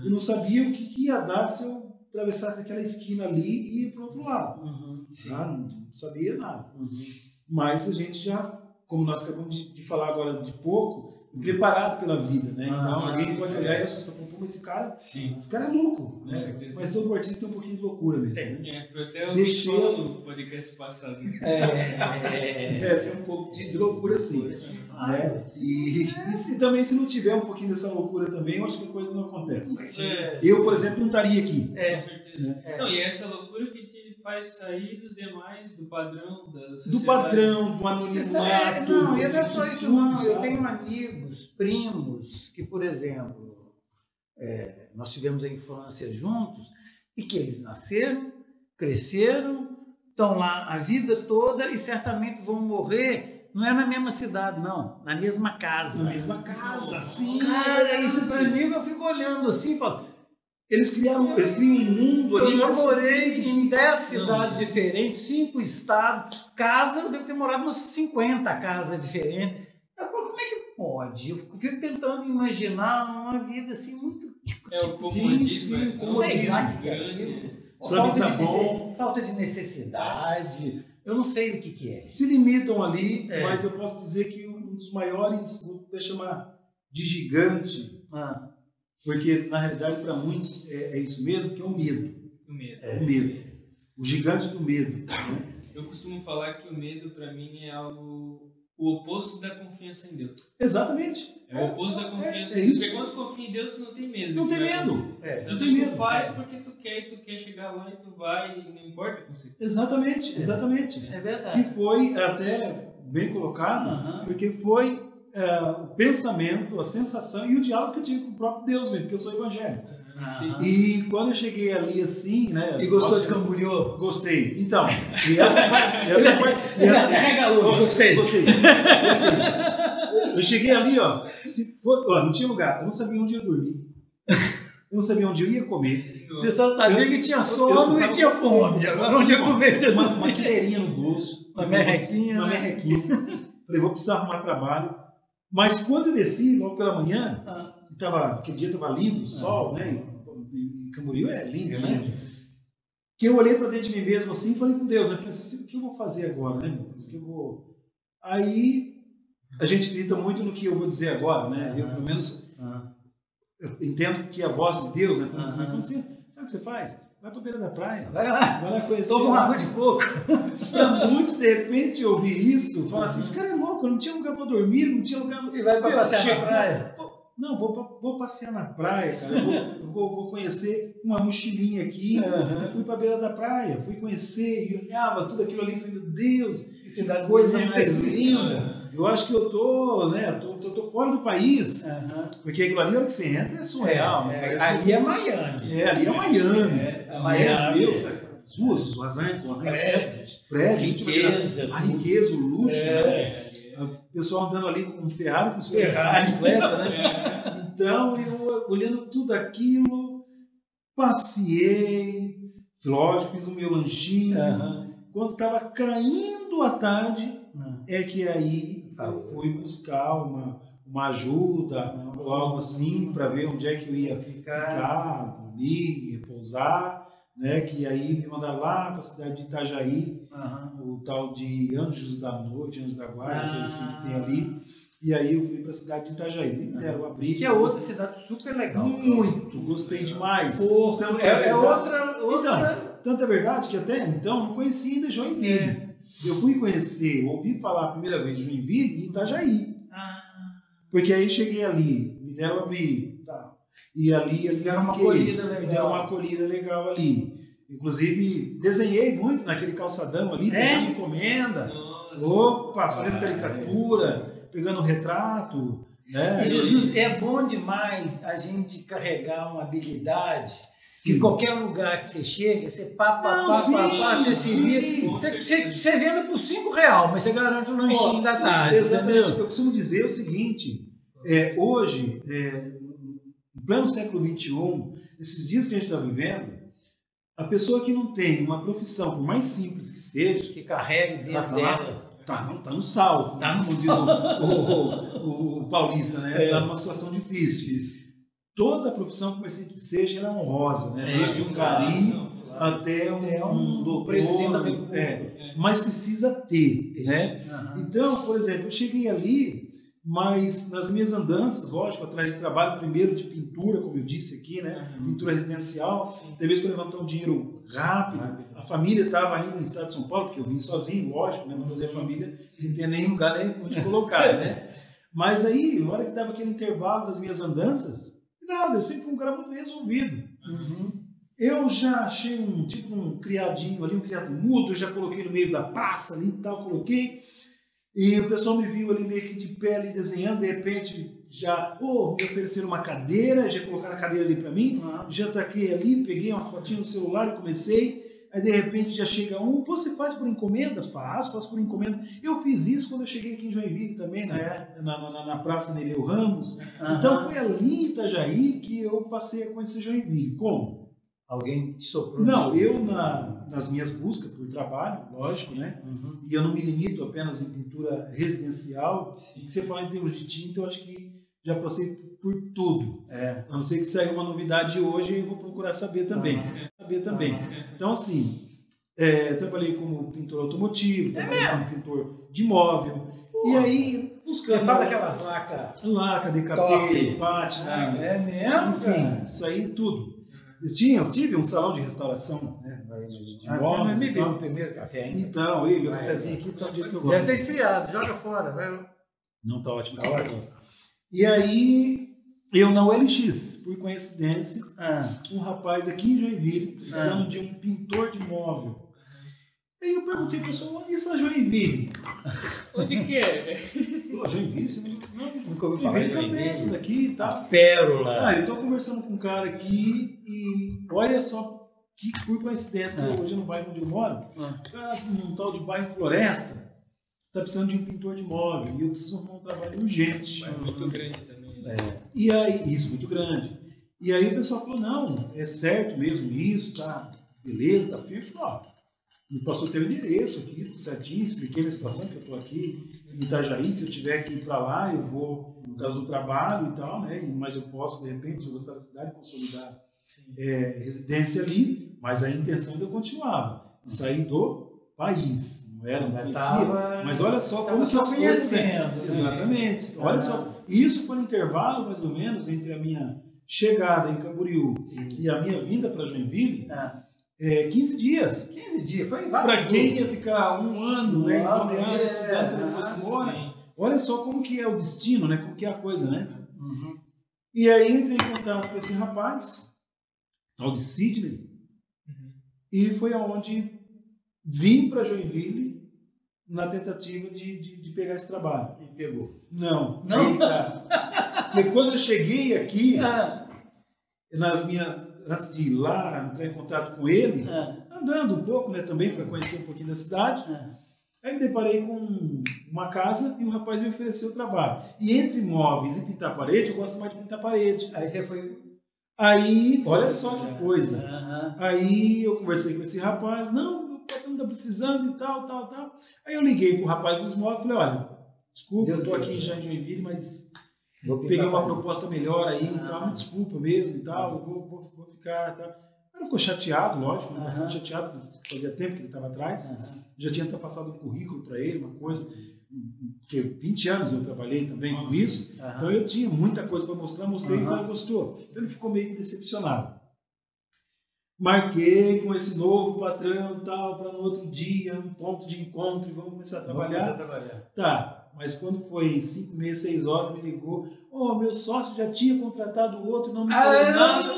e não sabia o que ia dar se eu atravessasse aquela esquina ali e ia para o outro lado. Não sabia nada. Mas a gente já, como nós acabamos de falar agora de pouco, preparado pela vida, né? Então alguém pode olhar e assustar, como esse cara, esse cara é louco, né? Mas todo artista tem um pouquinho de loucura mesmo. Né? Até eu no podcast passado. Tem um pouco de loucura sim. Né? E também se não tiver um pouquinho dessa loucura também, eu acho que a coisa não acontece. Eu, por exemplo, não estaria aqui. Com certeza. Não, e essa loucura que te faz sair dos demais, do padrão da sociedade. Do padrão, do anonimato. Não, eu não é só isso não. Eu tenho amigos, primos, que, por exemplo, nós tivemos a infância juntos, e que eles nasceram, cresceram, estão lá a vida toda e certamente vão morrer, não é na mesma cidade, não, na mesma casa. Na mesma casa, sim. Cara, isso para mim eu fico olhando assim e falo, eles criam um mundo ali. Eu morei em 10 cidades diferentes, 5 estados, casa, eu devo ter morado umas 50 casas diferentes. Eu falo, como é que pode? Eu fico tentando imaginar uma vida assim muito... o comodismo. Sei lá o que é aquilo. Falta de necessidade, eu não sei o que é. Se limitam ali, mas eu posso dizer que um dos maiores, vou até chamar de gigante, porque na realidade para muitos é isso mesmo, que é o medo. O medo. O medo. O gigante do medo. Né? Eu costumo falar que o medo para mim é algo... O oposto da confiança em Deus. Exatamente. É o oposto da confiança em Deus. Porque quando tu confia em Deus, tu não tem medo. Não tem medo. Não tem medo. Tu faz porque tu quer chegar lá e tu vai, e não importa com você. Exatamente, exatamente. É verdade. Que foi até bem colocado, porque foi o pensamento, a sensação e o diálogo que eu tive com o próprio Deus mesmo, porque eu sou evangélico. E quando eu cheguei ali assim, né? E gostou de Camboriú? Gostei. Então, gostei. Eu cheguei ali, ó, não tinha lugar, eu não sabia onde ia dormir. Eu não sabia onde eu ia comer. Você só sabia que tinha sono e tinha fome. Agora onde ia comer? Uma quileirinha no bolso. Uma merrequinha. Uma merrequinha. Falei, vou precisar arrumar trabalho. Mas quando eu desci, logo pela manhã, aquele dia estava lindo, sol, né? E Camboriú é lindo, né? Que eu olhei para dentro de mim mesmo assim e falei com Deus, né? Falei assim, o que eu vou fazer agora, né, meu Deus? Aí a gente acredita muito no que eu vou dizer agora, né? Eu, pelo menos, eu entendo que a voz de Deus, né? Falando assim, sabe o que você faz? Vai para a beira da praia. Vai lá conhecer. Toma uma água de coco. Para muitos, de repente, ouvir isso, falar assim, esse cara é louco, eu não tinha lugar para dormir, não tinha lugar... E vai para passear na praia? Não, vou passear na praia, cara. Eu vou conhecer uma mochilinha aqui. Fui para a beira da praia, fui conhecer e olhava tudo aquilo ali. Falei, meu Deus, que coisa mais linda. Eu acho que eu tô fora do país. Porque aquilo ali, a hora que você entra, é surreal. Ali é Miami. Ali é Miami. Miami. Deus, as ruas, as prédios, a riqueza, o luxo, né? O pessoal andando ali com um Ferrari, com sua bicicleta, né? Então, eu olhando tudo aquilo, passeei, lógico, fiz o meu lanchinho. Quando estava caindo a tarde, é que aí eu fui buscar uma ajuda ou algo assim, para ver onde é que eu ia ficar, dormir, repousar. Né, que aí me mandaram lá para a cidade de Itajaí, o tal de Anjos da Noite, Anjos da Guarda, coisa assim que tem ali. E aí eu fui para a cidade de Itajaí. Me deram o abrigo. Que é outra cidade super legal. Muito, gostei demais. Outra. Então, tanto é verdade que até então não conhecia ainda Joinville. Eu fui conhecer, ouvi falar a primeira vez de Joinville e Itajaí. Porque aí cheguei ali, me deram o abrigo. E ali deram uma acolhida legal. Me deram uma acolhida legal ali. Inclusive, desenhei muito naquele calçadão ali, pegando encomenda. Fazendo caricatura, pegando retrato. Né? Jesus, é bom demais a gente carregar uma habilidade que qualquer lugar que você chega, você você se vira. Você venda por R$5, mas você garante um lanchinho da tarde. Exatamente. Eu costumo dizer o seguinte, hoje... No pleno século XXI, esses dias que a gente está vivendo, a pessoa que não tem uma profissão, por mais simples que seja, que carregue dentro dela, tá no sal, como diz o paulista, né? Está numa situação difícil. Toda profissão, por mais simples que seja, ela é honrosa, né? Desde um carinho até um doutor, mas precisa ter, né? Então, por exemplo, eu cheguei ali, mas nas minhas andanças, lógico, atrás de trabalho primeiro de pintura, como eu disse aqui, né? Pintura residencial, talvez para levantar um dinheiro rápido. A família estava ainda no estado de São Paulo, porque eu vim sozinho, lógico, né? Não trazer a família sem ter nenhum lugar nem onde colocar, né? Mas aí, na hora que dava aquele intervalo das minhas andanças, nada, eu sempre fui um cara muito resolvido. Eu já achei um criadinho ali, um criado mudo, eu já coloquei no meio da praça ali e tal, coloquei. E o pessoal me viu ali meio que de pé ali desenhando, de repente já me ofereceram uma cadeira, já colocaram a cadeira ali para mim, já taquei ali, peguei uma fotinha no celular e comecei. Aí de repente já chega um, você faz por encomenda? Faço por encomenda. Eu fiz isso quando eu cheguei aqui em Joinville também, na Praça Nereu Ramos. Então foi ali em Itajaí que eu passei a conhecer Joinville. Como? Alguém te soprou? Não, eu nas minhas buscas por trabalho, lógico, né? E eu não me limito apenas em pintura residencial. Se você falar em termos de tinta, eu acho que já passei por tudo. A não ser que saia uma novidade hoje, eu vou procurar saber também. Então, assim, trabalhei como pintor automotivo, trabalhei como pintor de imóvel. E aí, buscando... Você faz aquelas lacas? Laca, DKP, pátina. É mesmo? Enfim, isso aí tudo. Eu tive um salão de restauração, né, de imóveis. Mas me deu o primeiro café ainda. Então, meu cafezinho aqui tá o dia que eu gosto. Deve ter esfriado, joga fora. Vai. Não, tá ótimo. Tá ótimo. E aí, eu na OLX, por coincidência, um rapaz aqui em Joinville, precisando de um pintor de móvel. Aí eu perguntei para o pessoal, onde é essa Joinville? Onde que é? Joinville, você nunca ouviu falar em Joinville daqui e tal. Pérola. Eu estou conversando com um cara aqui e olha só que por coincidência, hoje no bairro onde eu moro, o cara num tal de bairro Floresta está precisando de um pintor de móvel e eu preciso arrumar um trabalho urgente. Muito grande também. Né? E aí, isso, muito grande. E aí o pessoal falou, não, é certo mesmo isso, tá? Beleza, tá firme. Me passou teu endereço aqui, tudo certinho, expliquei a minha situação, que eu estou aqui em Itajaí, se eu tiver que ir para lá, eu vou, no caso do trabalho e tal, né? Mas eu posso, de repente, se eu gostar da cidade, consolidar residência ali, mas a intenção de eu continuava, sair do país, não era, não conhecia, mas olha só como que as coisas... Exatamente, olha só, isso foi no intervalo, mais ou menos, entre a minha chegada em Camboriú e a minha vinda para Joinville, 15 dias. 15 dias, foi para quem ia ficar um ano, né, estudando depois fora. Olha só como que é o destino, né, como que é a coisa, né? E aí eu entrei em contato com esse rapaz, tal de Sidney, e foi aonde vim para Joinville na tentativa de pegar esse trabalho. E pegou? Não. Porque quando eu cheguei aqui, antes de ir lá, entrar em contato com ele, andando um pouco, né, também para conhecer um pouquinho da cidade, aí me deparei com uma casa e o rapaz me ofereceu o trabalho. E entre móveis e pintar parede, eu gosto mais de pintar parede. Aí você foi... Aí, olha só que coisa. Aí eu conversei com esse rapaz, não, meu patrão está precisando e tal. Aí eu liguei para o rapaz dos móveis e falei, olha, desculpa, eu estou aqui já em Joinville, mas... peguei uma proposta melhor aí e tal, me desculpa mesmo e tal, eu vou ficar e tal. Ele ficou chateado, lógico, bastante chateado, porque fazia tempo que ele estava atrás, já tinha até passado um currículo para ele, uma coisa, porque 20 anos eu trabalhei também com isso, então eu tinha muita coisa para mostrar, mostrei e ele gostou. Então ele ficou meio que decepcionado. Marquei com esse novo patrão e tal, para no outro dia, um ponto de encontro e vamos começar a trabalhar. Tá. Mas quando foi 5 meses, 6 horas, me ligou. Meu sócio já tinha contratado o outro, não me falou nada.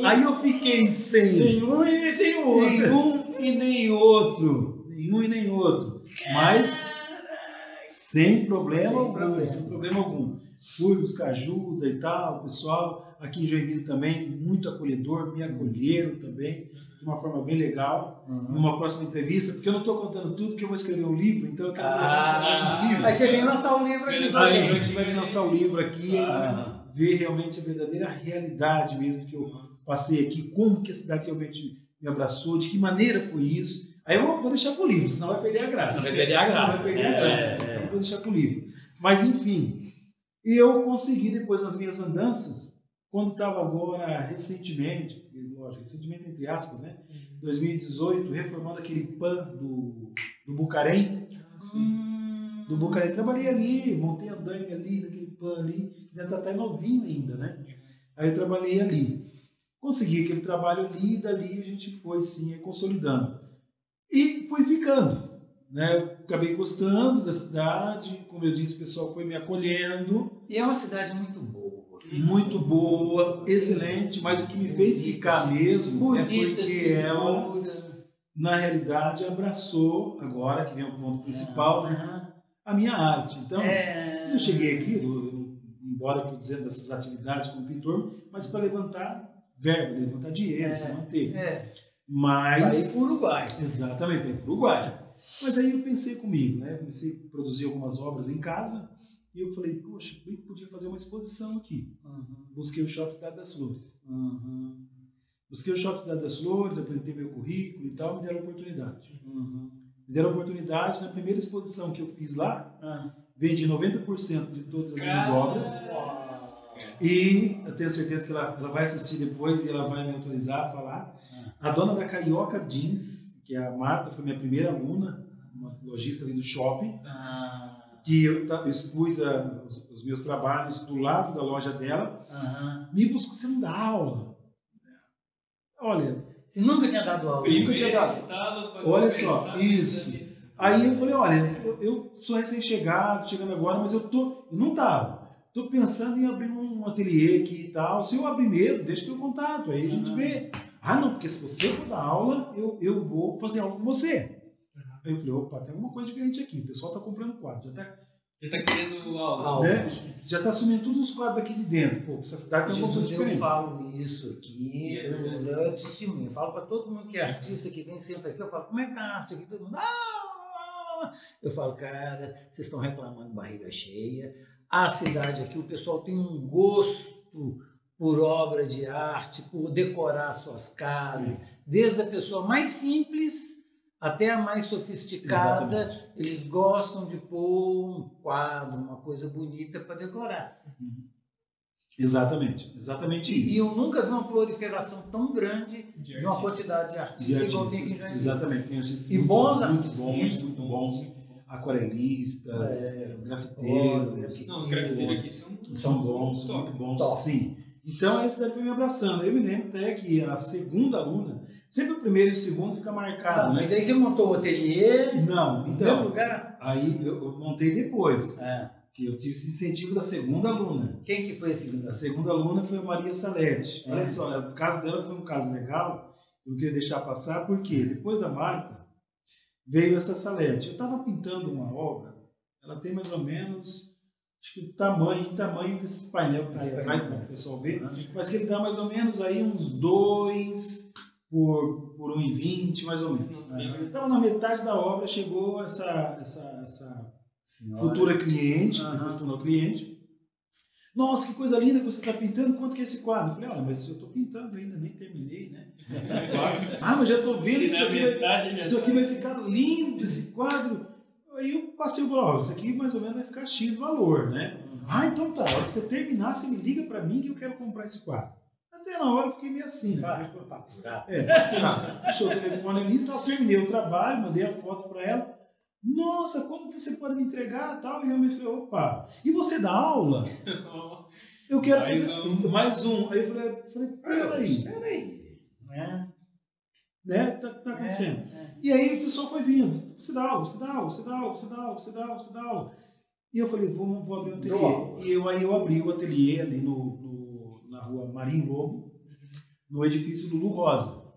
Aí eu fiquei sem um e sem o outro. Nenhum e nem outro. Mas sem problema algum. Fui buscar ajuda e tal, o pessoal aqui em Joinville também, muito acolhedor, me acolheram também, de uma forma bem legal, numa próxima entrevista, porque eu não estou contando tudo, porque eu vou escrever um livro, então eu quero um livro. Aí você vem lançar um livro aqui. A gente vai lançar o livro aqui e ver realmente a verdadeira realidade mesmo que eu passei aqui, como que a cidade realmente me abraçou, de que maneira foi isso. Aí eu vou deixar para o livro, senão vai perder a graça. Então eu vou deixar para o livro. Mas enfim, e eu consegui depois nas minhas andanças, quando estava agora recentemente entre aspas, né? 2018, reformando aquele PAN do Bucarém. Do Bucarém. Trabalhei ali, montei andaime ali, naquele PAN ali, que ainda está novinho ainda, né? Aí eu trabalhei ali. Consegui aquele trabalho ali, e dali a gente foi sim consolidando. E fui ficando. Né? Eu acabei gostando da cidade, como eu disse, o pessoal foi me acolhendo. E é uma cidade muito boa. Muito boa, excelente, mas o que me fez ficar mesmo é porque ela, na realidade, abraçou, agora que vem o ponto principal, né, a minha arte. Então, eu cheguei aqui, embora estou dizendo dessas atividades como pintor, mas para levantar verba, levantar dinheiro, se manter. Mas... Vai ir para o Uruguai. Exatamente, vai ir para o Uruguai. Mas aí eu pensei comigo, né? Comecei a produzir algumas obras em casa e eu falei, poxa, eu podia fazer uma exposição aqui. Busquei o Shopping Cidade das Flores. Busquei o Shopping Cidade das Flores, apresentei meu currículo e tal, me deram a oportunidade. Me deram a oportunidade, na primeira exposição que eu fiz lá, vendi 90% de todas as minhas obras. E eu tenho certeza que ela vai assistir depois e ela vai me autorizar a falar. A dona da Carioca Jeans, que é a Marta, foi minha primeira aluna, uma lojista ali do shopping, que eu expus os meus trabalhos do lado da loja dela. Me buscou, você não dá aula? Olha... Você nunca tinha dado aula? Eu nunca tinha dado. Olha só, isso. Aí eu falei, olha, eu sou recém-chegado, chegando agora, mas eu não estava. Estou pensando em abrir um ateliê aqui e tal. Se eu abrir mesmo, deixa o teu contato, aí a gente vê. Ah, não, porque se você for dar aula, eu vou fazer aula com você. Aí eu falei, opa, tem alguma coisa diferente aqui. O pessoal está comprando quadro. Já está querendo aula. Né? Já está assumindo todos os quadros aqui de dentro. Pô, essa cidade tem uma coisa diferente. Eu falo isso aqui, eu testemunho. Eu falo para todo mundo que é artista, que vem sempre aqui, eu falo, como é que tá a arte aqui? Todo mundo, eu falo, cara, vocês estão reclamando barriga cheia. A cidade aqui, o pessoal tem um gosto por obra de arte, por decorar suas casas, desde a pessoa mais simples até a mais sofisticada. Exatamente. Eles gostam de pôr um quadro, uma coisa bonita para decorar. Exatamente isso. E eu nunca vi uma proliferação tão grande de uma quantidade de artistas igual tem aqui em Joinville. Exatamente, tem artistas bons artistas, muito bons. Aquarelistas, grafiteiros. Não, os grafiteiros aqui são bons, são muito bons. Top. Sim. Então, esse daí foi me abraçando. Eu me lembro até que a segunda aluna, sempre o primeiro e o segundo fica marcado. Mas aí você montou o ateliê? Não, então. Lugar? Aí eu montei depois. Que eu tive esse incentivo da segunda aluna. Quem que foi a segunda? A segunda aluna foi a Maria Salete. Olha só, o caso dela foi um caso legal. Eu queria deixar passar, porque depois da Marta, veio essa Salete. Eu estava pintando uma obra, ela tem mais ou menos, acho que o tamanho desse painel que está aí atrás, para o pessoal ver, mas que ele dá mais ou menos aí uns 2 por 1,20, mais ou menos. Estava na metade da obra, chegou essa futura cliente, depois tornou cliente. Nossa, que coisa linda que você está pintando, quanto que é esse quadro? Eu falei, olha, mas eu estou pintando ainda, nem terminei, né? Mas já estou vendo que isso aqui vai ficar lindo, esse quadro. Aí eu passei o valor, isso aqui mais ou menos vai ficar X valor, né? Então tá, a hora que você terminar, você me liga para mim que eu quero comprar esse quadro. Até na hora eu fiquei meio assim, né? Deixou o telefone ali e tal, terminei o trabalho, mandei a foto para ela. Nossa, quando você pode me entregar tal? E eu me falei, opa, e você dá aula? Eu quero fazer mais um. Aí eu falei, peraí. Né? Tá acontecendo. E aí o pessoal foi vindo. Você dá aula. E eu falei, vou abrir um ateliê. E aí eu abri o ateliê ali na rua Marinho Lobo, no edifício Lulu Rosa.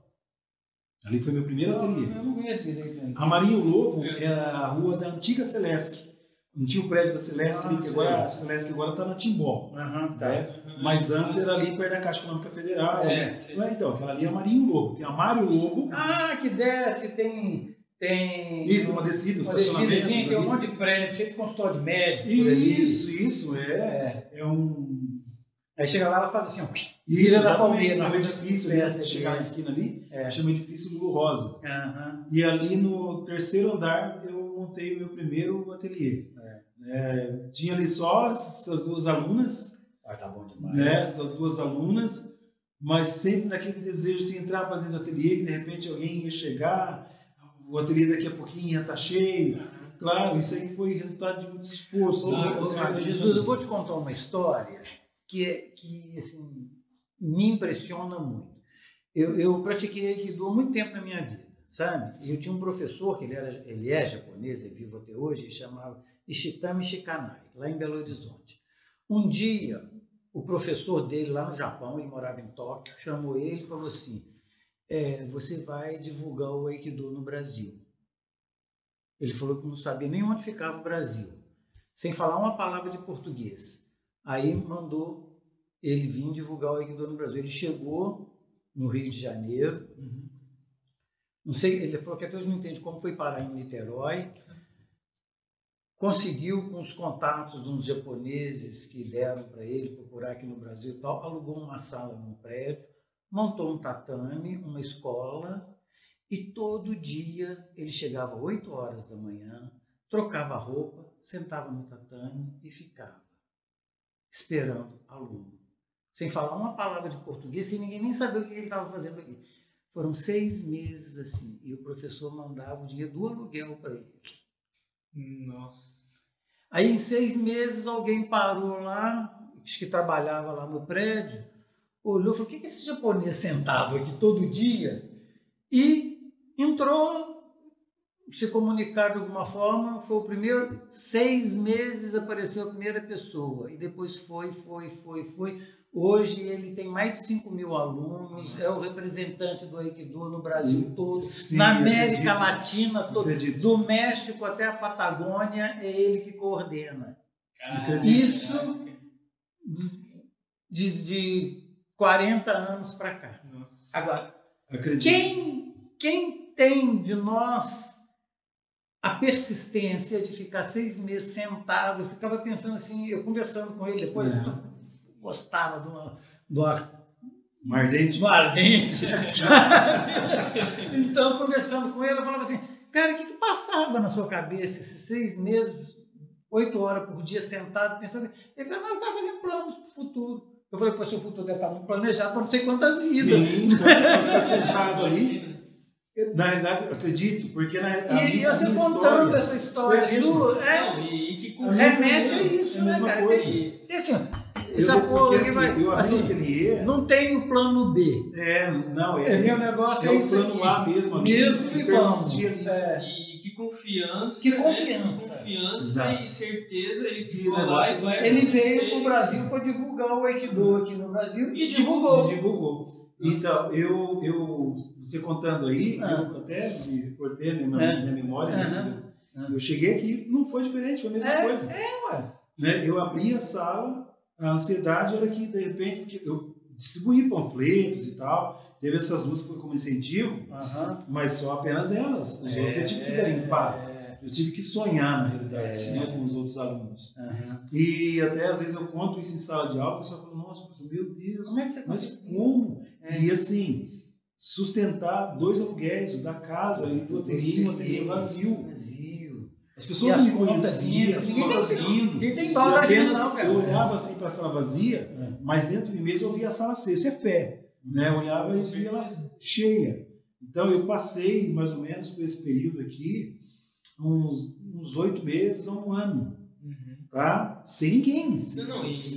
Ali foi meu primeiro ateliê. Eu não conheço direito. A Marinho Lobo é a rua da antiga Celesc. Não tinha o prédio da Celesc ali, que agora a Celesc agora está na Timbó. Mas antes era ali perto da Caixa Econômica Federal. Então, aquela ali é a Marinho Lobo. Tem a Mário Lobo. Que desce, tem isso, uma descida, um estacionamento. Tem um monte de prédio, cheio de consultório de médico. Isso. É um... Aí chega lá, ela faz assim, vira da palmeira. No edifício, chegar na esquina ali, chama edifício Lulu Rosa. E ali no terceiro andar eu montei o meu primeiro ateliê. Tinha ali só essas duas alunas. Tá bom demais. Essas duas alunas, mas sempre naquele desejo de entrar para dentro do ateliê, que de repente alguém ia chegar, o ateliê daqui a pouquinho ia estar cheio. Claro, isso aí foi resultado de muito esforço. Jesus, eu vou te contar uma história que assim, me impressiona muito. Eu pratiquei Aikido há muito tempo na minha vida, sabe? Eu tinha um professor, que ele é japonês, é vivo até hoje, ele chamava Ishitami Shikanai, lá em Belo Horizonte. Um dia, o professor dele lá no Japão, ele morava em Tóquio, chamou ele e falou assim, você vai divulgar o Aikido no Brasil. Ele falou que não sabia nem onde ficava o Brasil, sem falar uma palavra de português. Aí mandou ele vir divulgar o Aikido no Brasil. Ele chegou no Rio de Janeiro, Não sei, ele falou que até hoje não entende como foi parar em Niterói. Conseguiu, com os contatos de uns japoneses que deram para ele procurar aqui no Brasil e tal, alugou uma sala num prédio, montou um tatame, uma escola, e todo dia ele chegava às 8 horas da manhã, trocava a roupa, sentava no tatame e ficava esperando aluno. Sem falar uma palavra de português, sem ninguém nem saber o que ele estava fazendo aqui. Foram 6 meses assim, e o professor mandava o dinheiro do aluguel para ele. Nossa. Aí, em 6 meses, alguém parou lá, que trabalhava lá no prédio, olhou e falou: o que é esse japonês sentado aqui todo dia? E entrou, se comunicar de alguma forma, foi o primeiro. 6 meses apareceu a primeira pessoa, e depois foi. Hoje ele tem mais de 5.000 alunos, é o representante do Aikido no Brasil todo, sim, na América Latina toda, do México até a Patagônia, é ele que coordena. Isso de 40 anos para cá. Agora, quem tem de nós a persistência de ficar 6 meses sentado? Eu ficava pensando assim, eu conversando com ele depois, gostava do ardente. Então, conversando com ele, eu falava assim: cara, o que passava na sua cabeça esses 6 meses, 8 horas por dia sentado, pensando? Ele falou: não, eu estava fazendo planos para o futuro. Eu falei: pô, seu futuro deve estar muito planejado para não sei quantas vidas. Sim, quando você ficar sentado ali. Na realidade, eu acredito, porque e você contando essa história sua, e que remete a isso, né, cara? Tem assim, essa porra aqui vai. Não tem o plano B. Meu negócio é o plano A mesmo. E vamos. E que confiança. Confiança e certeza. Ele ficou lá e vai. Ele veio para o Brasil para divulgar o Aikido aqui no Brasil e divulgou. Então, você contando aí, eu até me reportei na minha memória, eu cheguei aqui, não foi diferente, foi a mesma coisa. Né? Eu abri a sala, a ansiedade era que, de repente, eu distribuí panfletos e tal, teve essas músicas como incentivo, mas só apenas elas, os outros eu tive que garimpar. Eu tive que sonhar, na realidade, né, com os outros alunos. E até, às vezes, eu conto isso em sala de aula, o pessoal fala: nossa, meu Deus, como é que você mas como? E, assim, sustentar 2 aluguéis, o da casa e do ateliê, um ateliê vazio. As pessoas não me conheciam, as contas rindo. Quem tem dó da gente não, cara. Eu olhava assim para a sala vazia, mas dentro de mim mesmo eu via a sala cheia. Isso é fé. Né? Eu olhava e via ela cheia. Então, eu passei, mais ou menos, por esse período aqui, uns 8 meses a 1 ano, tá? Sem ninguém, sem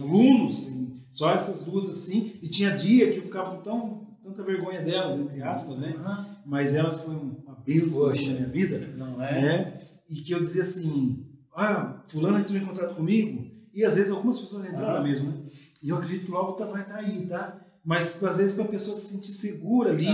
alunos, só essas 2 assim, e tinha dia que eu ficava com tanta vergonha delas, entre aspas, né? Mas elas foram uma bênção na minha vida, não é? Né? E que eu dizia assim: fulano entrou em contato comigo, e às vezes algumas pessoas entraram mesmo, né? E eu acredito que logo vai estar aí, tá? Mas às vezes para a pessoa se sentir segura ali,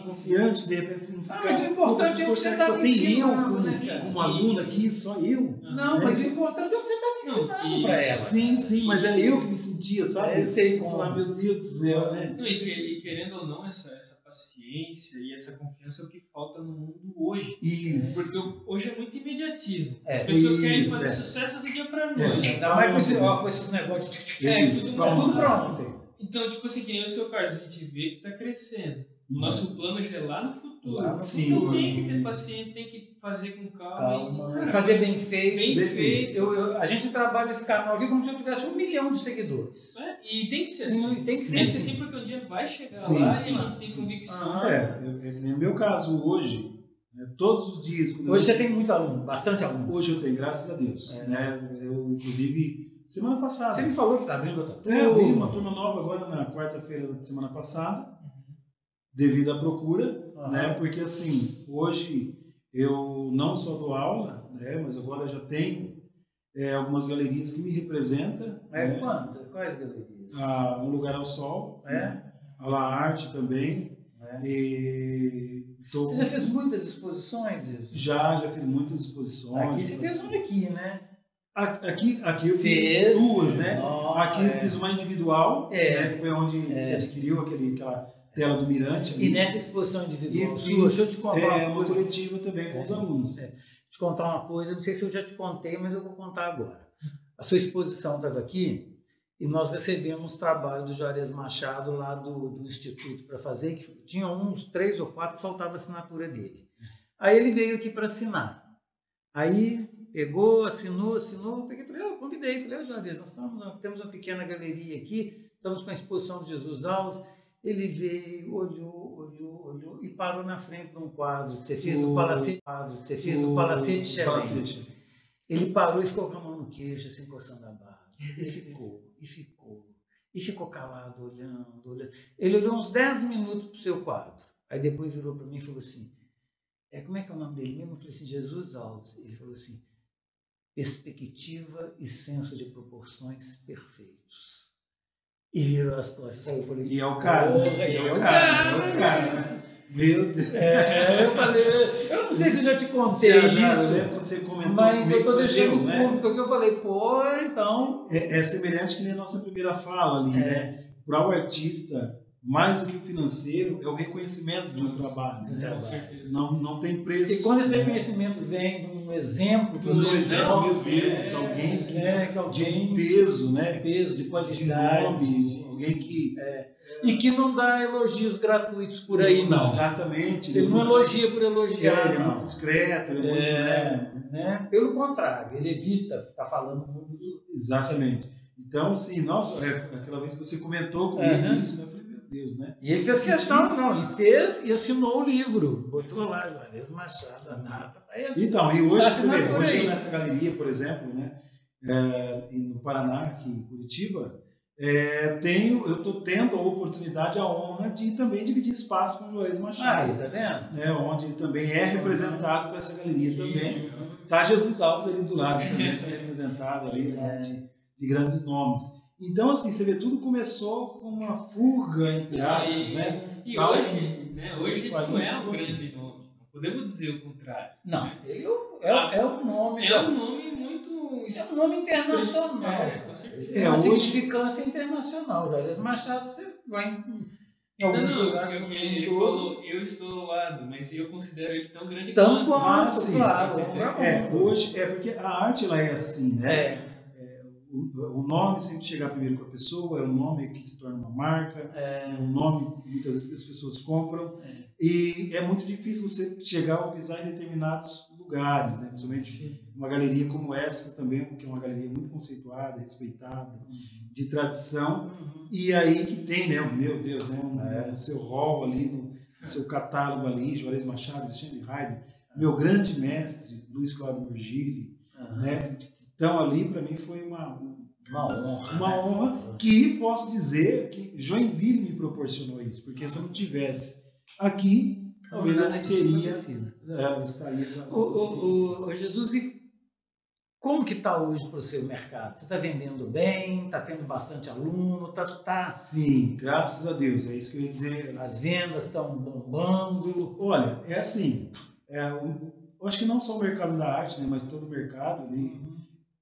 confiante, de repente não ficar. Mas o importante é o que você está me ensinando, como aluno aqui, só eu. Não, mas o importante é o que você está me ensinando para ela. Sim, mas é eu que me sentia, sabe? Eu sei como. Falar: meu Deus do céu, né? E querendo ou não, essa paciência e essa confiança é o que falta no mundo hoje. Isso. Porque hoje é muito imediatismo. As pessoas querem fazer sucesso do dia para noite. Ainda mais com esses negócios. Tudo para ontem. Então, tipo assim, que nem o seu caso, a gente vê que está crescendo. O nosso plano já é lá no futuro. Então tem que ter paciência, tem que fazer com calma. Fazer bem feito. A gente trabalha esse canal aqui como se eu tivesse 1 milhão de seguidores. E tem que ser assim. Tem que ser assim porque um dia vai chegar lá e a gente tem convicção. No meu caso hoje, todos os dias. Hoje você tem muito aluno, bastante aluno. Hoje eu tenho, graças a Deus. Né? Eu, inclusive, semana passada. Você me falou que está abrindo outra turma. Eu abri uma turma nova agora na quarta-feira da semana passada, devido à procura, né? Porque assim, hoje eu não só dou aula, né? Mas agora já tenho algumas galerias que me representam. Né? Quais galerias? Um Lugar ao Sol, a La Arte também. Você já fez muitas exposições? Já fiz muitas exposições. Aqui você fez uma aqui, né? Aqui eu fiz 2, né? Aqui eu fiz uma individual, né? Que foi onde você adquiriu tela do Mirante. E nessa exposição individual deixa eu te contar uma coletiva também com os alunos. Te contar uma coisa, não sei se eu já te contei, mas eu vou contar agora. A sua exposição estava aqui e nós recebemos trabalho do Juarez Machado lá do Instituto para fazer, que tinha uns 3 ou 4 que faltava a assinatura dele. Aí ele veio aqui para assinar. Aí pegou, assinou, peguei, falei, convidei, falei, Juarez, nós temos uma pequena galeria aqui, estamos com a exposição de Jesus Alves. Ele veio, olhou e parou na frente de um quadro que você fez do Palacete Chelém. Ele parou e ficou com a mão no queixo, assim, coçando a barba. E ficou calado, olhando. Ele olhou uns 10 minutos para o seu quadro. Aí depois virou para mim e falou assim, como é que é o nome dele mesmo? Eu falei assim, Jesus Alves. Ele falou assim, perspectiva e senso de proporções perfeitos. E virou as costas. Aí eu falei, e é o cara. Meu Deus. Eu falei, eu não sei se eu já te contei isso, quando você comentou, mas eu estou deixando público, porque eu falei, então... É semelhante que nem a nossa primeira fala ali, né? Para o artista, mais do que o financeiro, é o reconhecimento de um trabalho. Não tem preço. E quando esse reconhecimento vem de um exemplo, de alguém que tem peso, né? Peso, de qualidade, de alguém que... E que não dá elogios gratuitos por aí, não. Exatamente. Ele não elogia por elogiar. Ele é muito discreto, ele é muito... né? Pelo contrário, ele evita ficar falando muito. Exatamente. Então, assim, nossa, aquela vez que você comentou comigo isso, né? Eu falei, meu Deus, né? E ele fez questão, ele fez e assinou o livro. Botou lá, Juarez Machado, a data. Então, e hoje, hoje nessa galeria, por exemplo, né? No Paraná, aqui em Curitiba, eu estou tendo a oportunidade, a honra de também dividir espaço com o Juarez Machado. Tá vendo? Né, onde ele também é representado por essa galeria também. Está Jesus Alves ali do lado, também sendo representado ali, de grandes nomes. Então, assim, você vê, tudo começou com uma fuga, entre aspas, né? E hoje não é um grande nome. Não podemos dizer o contrário. Não, ele é um nome. É um nome muito... É um nome internacional. Com certeza. É uma significância internacional. Juarez Machado, você vai em algum lugar. Ele falou, eu estou ao lado, mas eu considero ele tão grande quanto. Claro. Hoje, porque a arte ela é assim, né? O nome sempre chegar primeiro com a pessoa, é o nome que se torna uma marca, é um nome que muitas vezes as pessoas compram, e é muito difícil você chegar ou pisar em determinados lugares, né? Principalmente uma galeria como essa também, que é uma galeria muito conceituada, respeitada, de tradição, e aí que tem, né? Meu Deus, né? No seu hall ali, no seu catálogo ali, Juarez Machado, Alexandre Haydn, meu grande mestre, Luiz Cláudio Virgili, né? Então, ali, para mim, foi uma honra que posso dizer que Joinville me proporcionou isso, porque se eu não tivesse aqui, talvez eu não teria, estaria... Jesus, e como que está hoje para o seu mercado? Você está vendendo bem? Está tendo bastante aluno? Sim, graças a Deus, é isso que eu ia dizer. As vendas estão bombando? Olha, é assim, eu acho que não só o mercado da arte, né, mas todo o mercado,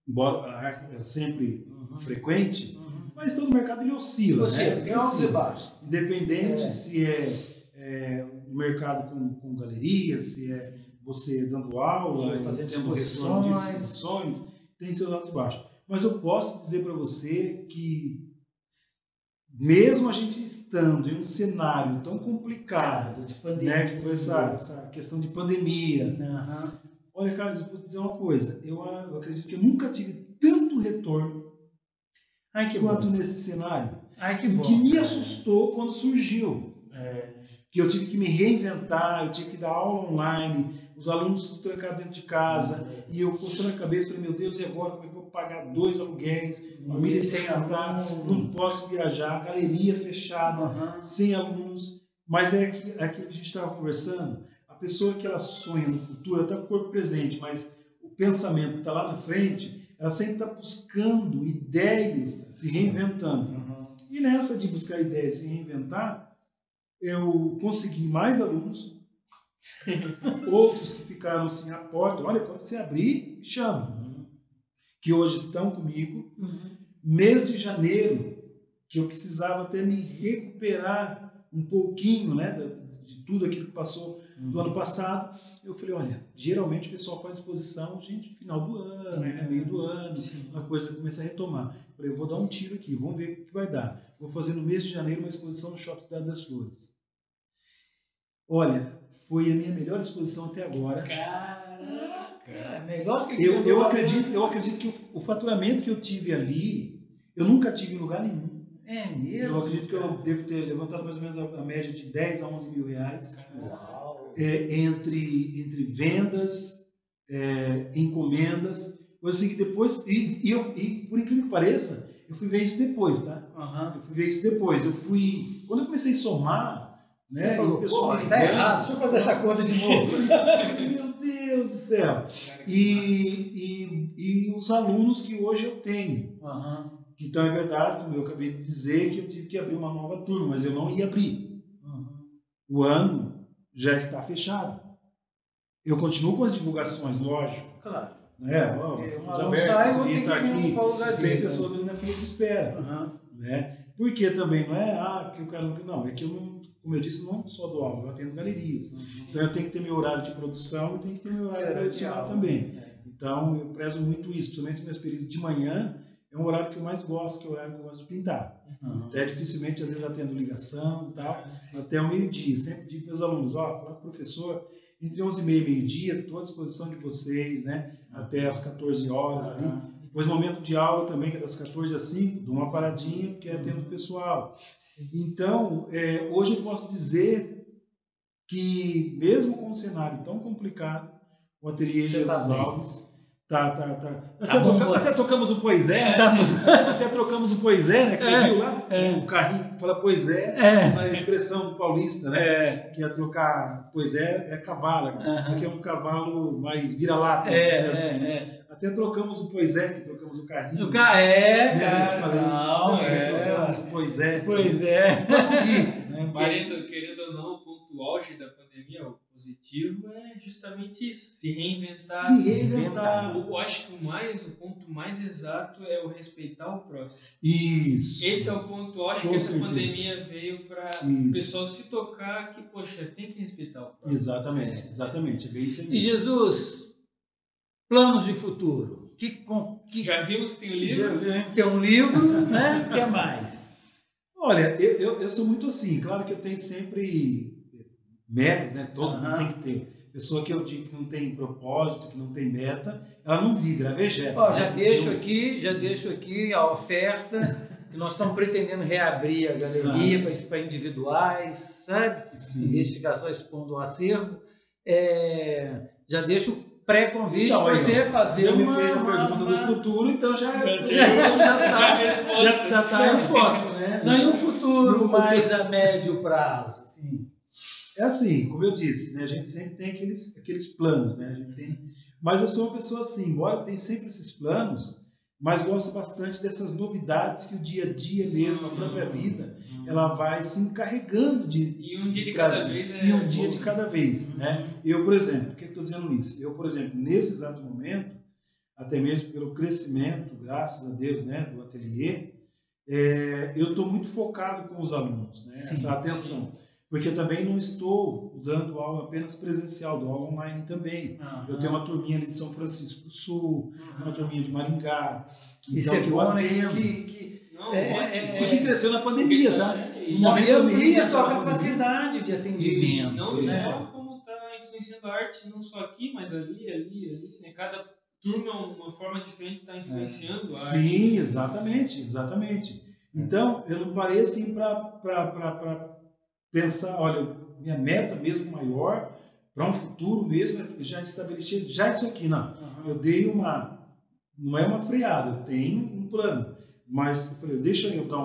embora a arte é sempre frequente, mas todo o mercado ele oscila, né? Tem altos e baixos. Independente se é o mercado com galerias, se é você dando aula, tendo retorno de exposições, tem seus altos e baixos. Mas eu posso dizer para você que, mesmo a gente estando em um cenário tão complicado, de pandemia, né, que foi essa questão de pandemia, olha, cara, eu vou dizer uma coisa, eu acredito que eu nunca tive tanto retorno quanto nesse cenário. Que me assustou quando surgiu. Que eu tive que me reinventar, eu tive que dar aula online, os alunos tudo trancados dentro de casa, e eu coçando a cabeça, falei, meu Deus, e agora como é que eu vou pagar 2 aluguéis, família sem jantar, não posso viajar, galeria fechada, sem alunos, mas é aquilo que a gente estava conversando, a pessoa que ela sonha no futuro, ela está com o corpo presente, mas o pensamento está lá na frente, ela sempre está buscando ideias, se reinventando. E nessa de buscar ideias, se reinventar, eu consegui mais alunos, outros que ficaram assim à porta, olha, quando você abrir, me chama, que hoje estão comigo. Mês de janeiro, que eu precisava até me recuperar um pouquinho, né, de tudo aquilo que passou do ano passado, eu falei, olha, geralmente o pessoal faz exposição, gente, final do ano, né, meio do ano, uma coisa começa a retomar. Eu falei, eu vou dar um tiro aqui, vamos ver o que vai dar. Vou fazer no mês de janeiro uma exposição no Shopping Cidade das Flores. Olha, foi a minha melhor exposição até agora. Caraca! Melhor que eu acredito que o faturamento que eu tive ali, eu nunca tive em lugar nenhum. É mesmo? Eu acredito que eu devo ter levantado mais ou menos a média de 10 a 11 mil reais. Entre vendas, encomendas, coisa assim que depois, e por incrível que pareça, eu fui ver isso depois, tá? Eu fui ver isso depois. Quando eu comecei a somar, né? Você falou, o pessoal tá errado, deixa eu fazer essa conta de novo. Meu Deus do céu! E os alunos que hoje eu tenho. Então é verdade, como eu acabei de dizer, que eu tive que abrir uma nova turma, mas eu não ia abrir. O ano já está fechado. Eu continuo com as divulgações, lógico. Claro. Né? Um aluno sai, eu tenho que vir para o lugar dele. Tem pessoas ali na fila de espera. Né? Porque também não é, porque o cara não... É que eu não, como eu disse, não só dou aula, eu atendo galerias. Então eu tenho que ter meu horário de produção e tenho que ter meu horário tradicional também. Então eu prezo muito isso, principalmente nesse período de manhã. É um horário que eu mais gosto, que é o horário que eu gosto de pintar. Até dificilmente, às vezes, atendo ligação e tal, até o meio-dia. Sempre digo para os alunos, fala com o professor, entre 11h30 e meio-dia, estou à disposição de vocês, né? Até às 14 horas ali. Depois, momento de aula também, que é das 14 às 5, dou uma paradinha, porque é atendo o pessoal. Então, hoje eu posso dizer que, mesmo com um cenário tão complicado, o Ateliê Jesus Alves... Até trocamos o Poisé, até trocamos o Poisé, né? Que você viu lá? O carrinho fala Poisé, na expressão do paulista, né? Que ia trocar Poisé é cavalo. Isso aqui é um cavalo mais vira-lata, assim, né? Até trocamos o Poisé, que trocamos o carrinho. Trocamos o Poisé. Querendo ou não, o ponto auge da pandemia, o positivo, é justamente isso, se reinventar. Eu acho que o ponto mais exato é o respeitar o próximo. Isso. Esse é o ponto auge que essa pandemia veio para o pessoal se tocar que, poxa, tem que respeitar o próximo. Exatamente. É bem isso aí. E Jesus, planos de futuro. Já vimos que tem um livro? Já vimos que tem um livro, né? O que mais? Olha, eu sou muito assim. Claro que eu tenho sempre metas, né? Todo mundo tem que ter. Pessoa que eu digo que não tem propósito, que não tem meta, ela não vive, ela é vegeta. Já deixo aqui a oferta, que nós estamos pretendendo reabrir a galeria para individuais, sabe? Em vez de ficar só expondo o acervo. Já deixo pré-convite para você fazer já me fez a pergunta do futuro, então já está a resposta, né? Não em um futuro mais a médio prazo. Sim. É assim, como eu disse, né? A gente sempre tem aqueles planos, né? A gente tem, mas eu sou uma pessoa assim, embora tenha sempre esses planos, mas gosto bastante dessas novidades que o dia a dia mesmo, a própria vida, ela vai se encarregando e um dia de cada vez e um dia de cada vez, né? Eu, por exemplo, por que eu estou dizendo isso? Eu, por exemplo, nesse exato momento, até mesmo pelo crescimento, graças a Deus, né, do ateliê, eu estou muito focado com os alunos, né? Essa atenção. Porque eu também não estou dando aula apenas presencial, dou aula online também. Eu tenho uma turminha ali de São Francisco do Sul, uma turminha de Maringá. Isso é bom, né? Que cresceu na pandemia, tá? E amplia a sua capacidade de atendimento. Não só como está influenciando a arte, não só aqui, mas ali. Né? Cada turma, uma forma diferente, está influenciando a arte. Sim, exatamente. Então, eu não parei assim para pensar, olha, minha meta mesmo maior, para um futuro mesmo, já estabeleci já isso aqui, não. Eu dei não é uma freada, eu tenho um plano, mas eu falei, deixa eu dar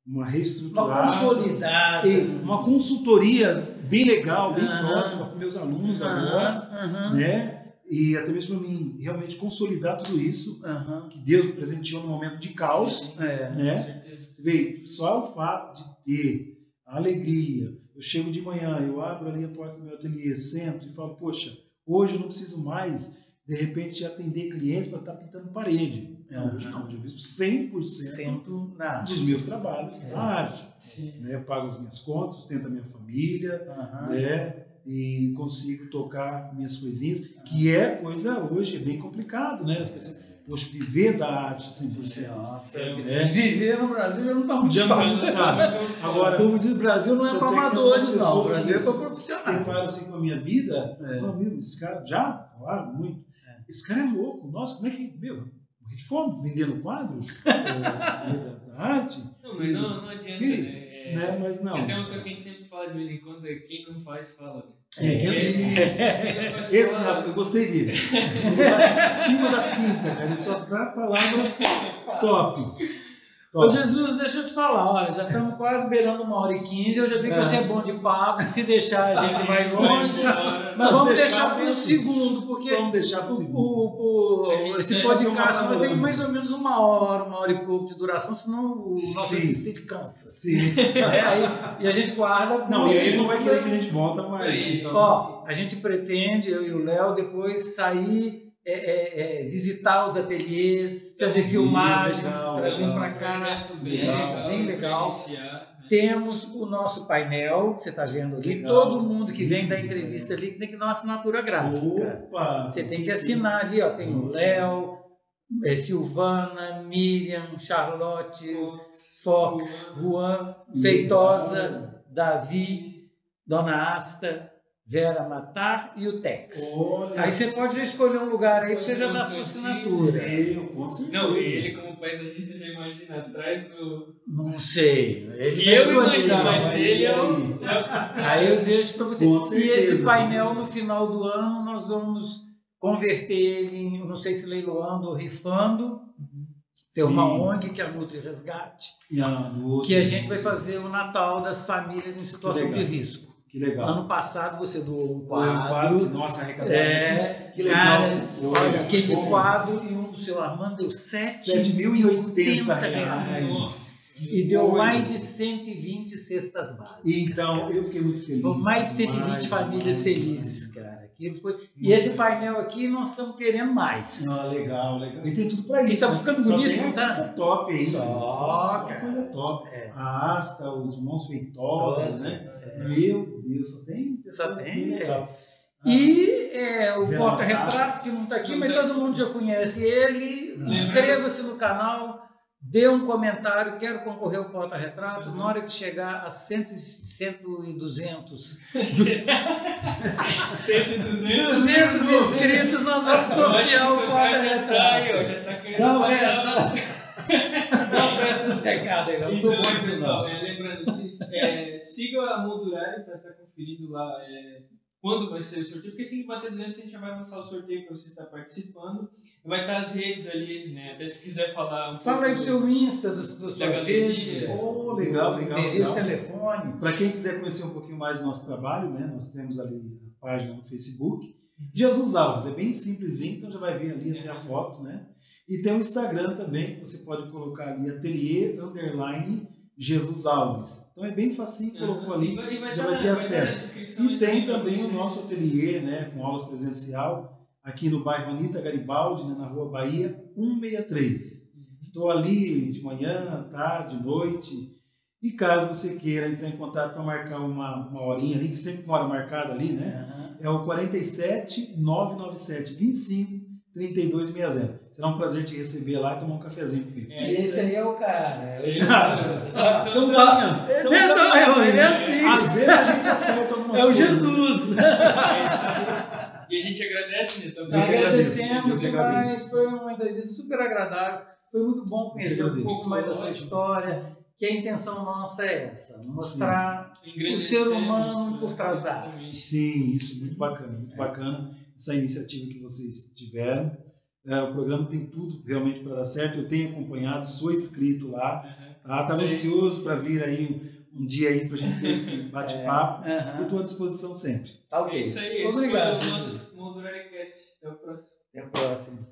uma reestruturada. Uma consolidada. Uma consultoria bem legal, bem próxima para meus alunos agora, né? E até mesmo para mim realmente consolidar tudo isso que Deus presenteou no momento de caos, né? Você vê, só o fato de ter a alegria, eu chego de manhã, eu abro ali a porta do meu ateliê, sento e falo, poxa, hoje eu não preciso mais, de repente, atender clientes para estar pintando parede. Hoje não, eu vivo 100% dos meus trabalhos na arte. Né? Eu pago as minhas contas, sustento a minha família, né? E consigo tocar minhas coisinhas, que é coisa hoje, é bem complicado, né? As pessoas, poxa, viver da arte 100%. Nossa, viver no Brasil já não está muito fácil. Agora, o povo diz Brasil não é para amadores, não. O Brasil é para profissionais. Você fala assim com a minha vida, meu amigo, esse cara, já falaram muito, esse cara é louco, nossa, como é que, morri de fome, vendendo quadro da arte. Não, mas não adianta, né? Mas não. Tem uma coisa que a gente sempre fala de vez em quando, é quem não faz, fala. Esse eu gostei dele. Ele tá em cima da pinta, cara. Ele só dá a palavra top. Ô Jesus, deixa eu te falar, olha, já estamos quase beirando 1h15, eu já vi que você é bom de papo, se deixar a gente vai longe, mas vamos deixar para o segundo, porque esse podcast vai ter mais ou menos 1 hora e pouco de duração, senão o nosso assistente cansa. Sim. E a gente guarda... Não, e aí não vai querer que a gente volta mais. Então... Ó, a gente pretende, eu e o Léo, depois sair... visitar os ateliês, fazer filmagens, trazer para cá, bem legal. Temos o nosso painel, que você está vendo ali, todo mundo que vem da entrevista ali tem que dar uma assinatura gráfica. Você tem que assinar ali, ó, tem o Léo, Silvana, Miriam, Charlotte, Fox, Juan, Feitosa, Davi, Dona Asta, Vera Matar e o Tex. Aí você pode já escolher um lugar aí para você já dar sua assinatura. Não, ele como paisagista já imagina atrás do... Não sei. Ele mas ele é o... Aí eu deixo para você. E esse painel no final do ano nós vamos converter ele em, não sei se leiloando ou rifando. Tem uma ONG que é a Nutri Resgate, que a gente vai fazer o Natal das famílias em situação de risco. Que legal. Ano passado você doou um quadro. Nossa, arrecadado. Que legal. Cara, olha, aquele quadro e um do seu Armando deu R$7.080. E deu mais de 120 cestas básicas. Então, eu fiquei muito feliz. Mais de 120 famílias felizes, cara. E esse painel aqui nós estamos querendo mais. Legal. E tem tudo para isso. E tá ficando bonito, não tá? Top aí. Só, cara. Coisa top. A Asta, os irmãos Feitosa, né? Meu Deus, só tem legal. E o porta-retrato, que não está aqui, mas todo mundo já conhece ele. Inscreva-se no canal, dê um comentário, quero concorrer ao porta-retrato. Na hora que chegar a 100 e 200 inscritos, nós vamos sortear o porta-retrato. Não presta esse recado aí, não sou bom disso não. Lembrando, siga a Moldurari para estar conferindo lá quando vai ser o sorteio, porque se bater 200 a gente já vai lançar o sorteio para você estar participando. Vai estar as redes ali, né? Até se quiser falar Fala aí do seu Insta, da sua rede. Legal. Endereço, telefone. Para quem quiser conhecer um pouquinho mais do nosso trabalho, né? Nós temos ali a página no Facebook. Jesus Alves, é bem simplesinho, então já vai vir ali até a foto, né? E tem o Instagram também, que você pode colocar ali, ateliê_Jesus Alves. Então é bem facinho, colocou ali, já vai ter acesso. E tem também o nosso ateliê, né, com aulas presencial, aqui no bairro Anita Garibaldi, né, na rua Bahia 163. Estou ali de manhã, tarde, noite. E caso você queira entrar em contato para marcar uma horinha ali, que sempre tem uma hora marcada ali, né? É o 47 997 25 3260. Será um prazer te receber lá e tomar um cafezinho comigo. Esse aí é o cara. Então tá. Ele é assim. Às vezes a gente acerta algumas coisas. É o Jesus. E a gente agradece, né? Agradecemos demais. Foi uma entrevista super agradável. Foi muito bom conhecer um pouco mais da sua história. Que a intenção nossa é essa, mostrar o ser humano por trás da arte. Sim, isso, muito bacana essa iniciativa que vocês tiveram. O programa tem tudo realmente para dar certo, eu tenho acompanhado, sou inscrito lá, estava ansioso para vir aí um dia aí para a gente ter esse bate-papo, eu estou à disposição sempre. Tá ok. É isso aí, obrigado. Esse foi o nosso Moldurari Cast. Até o próximo. Até a próxima.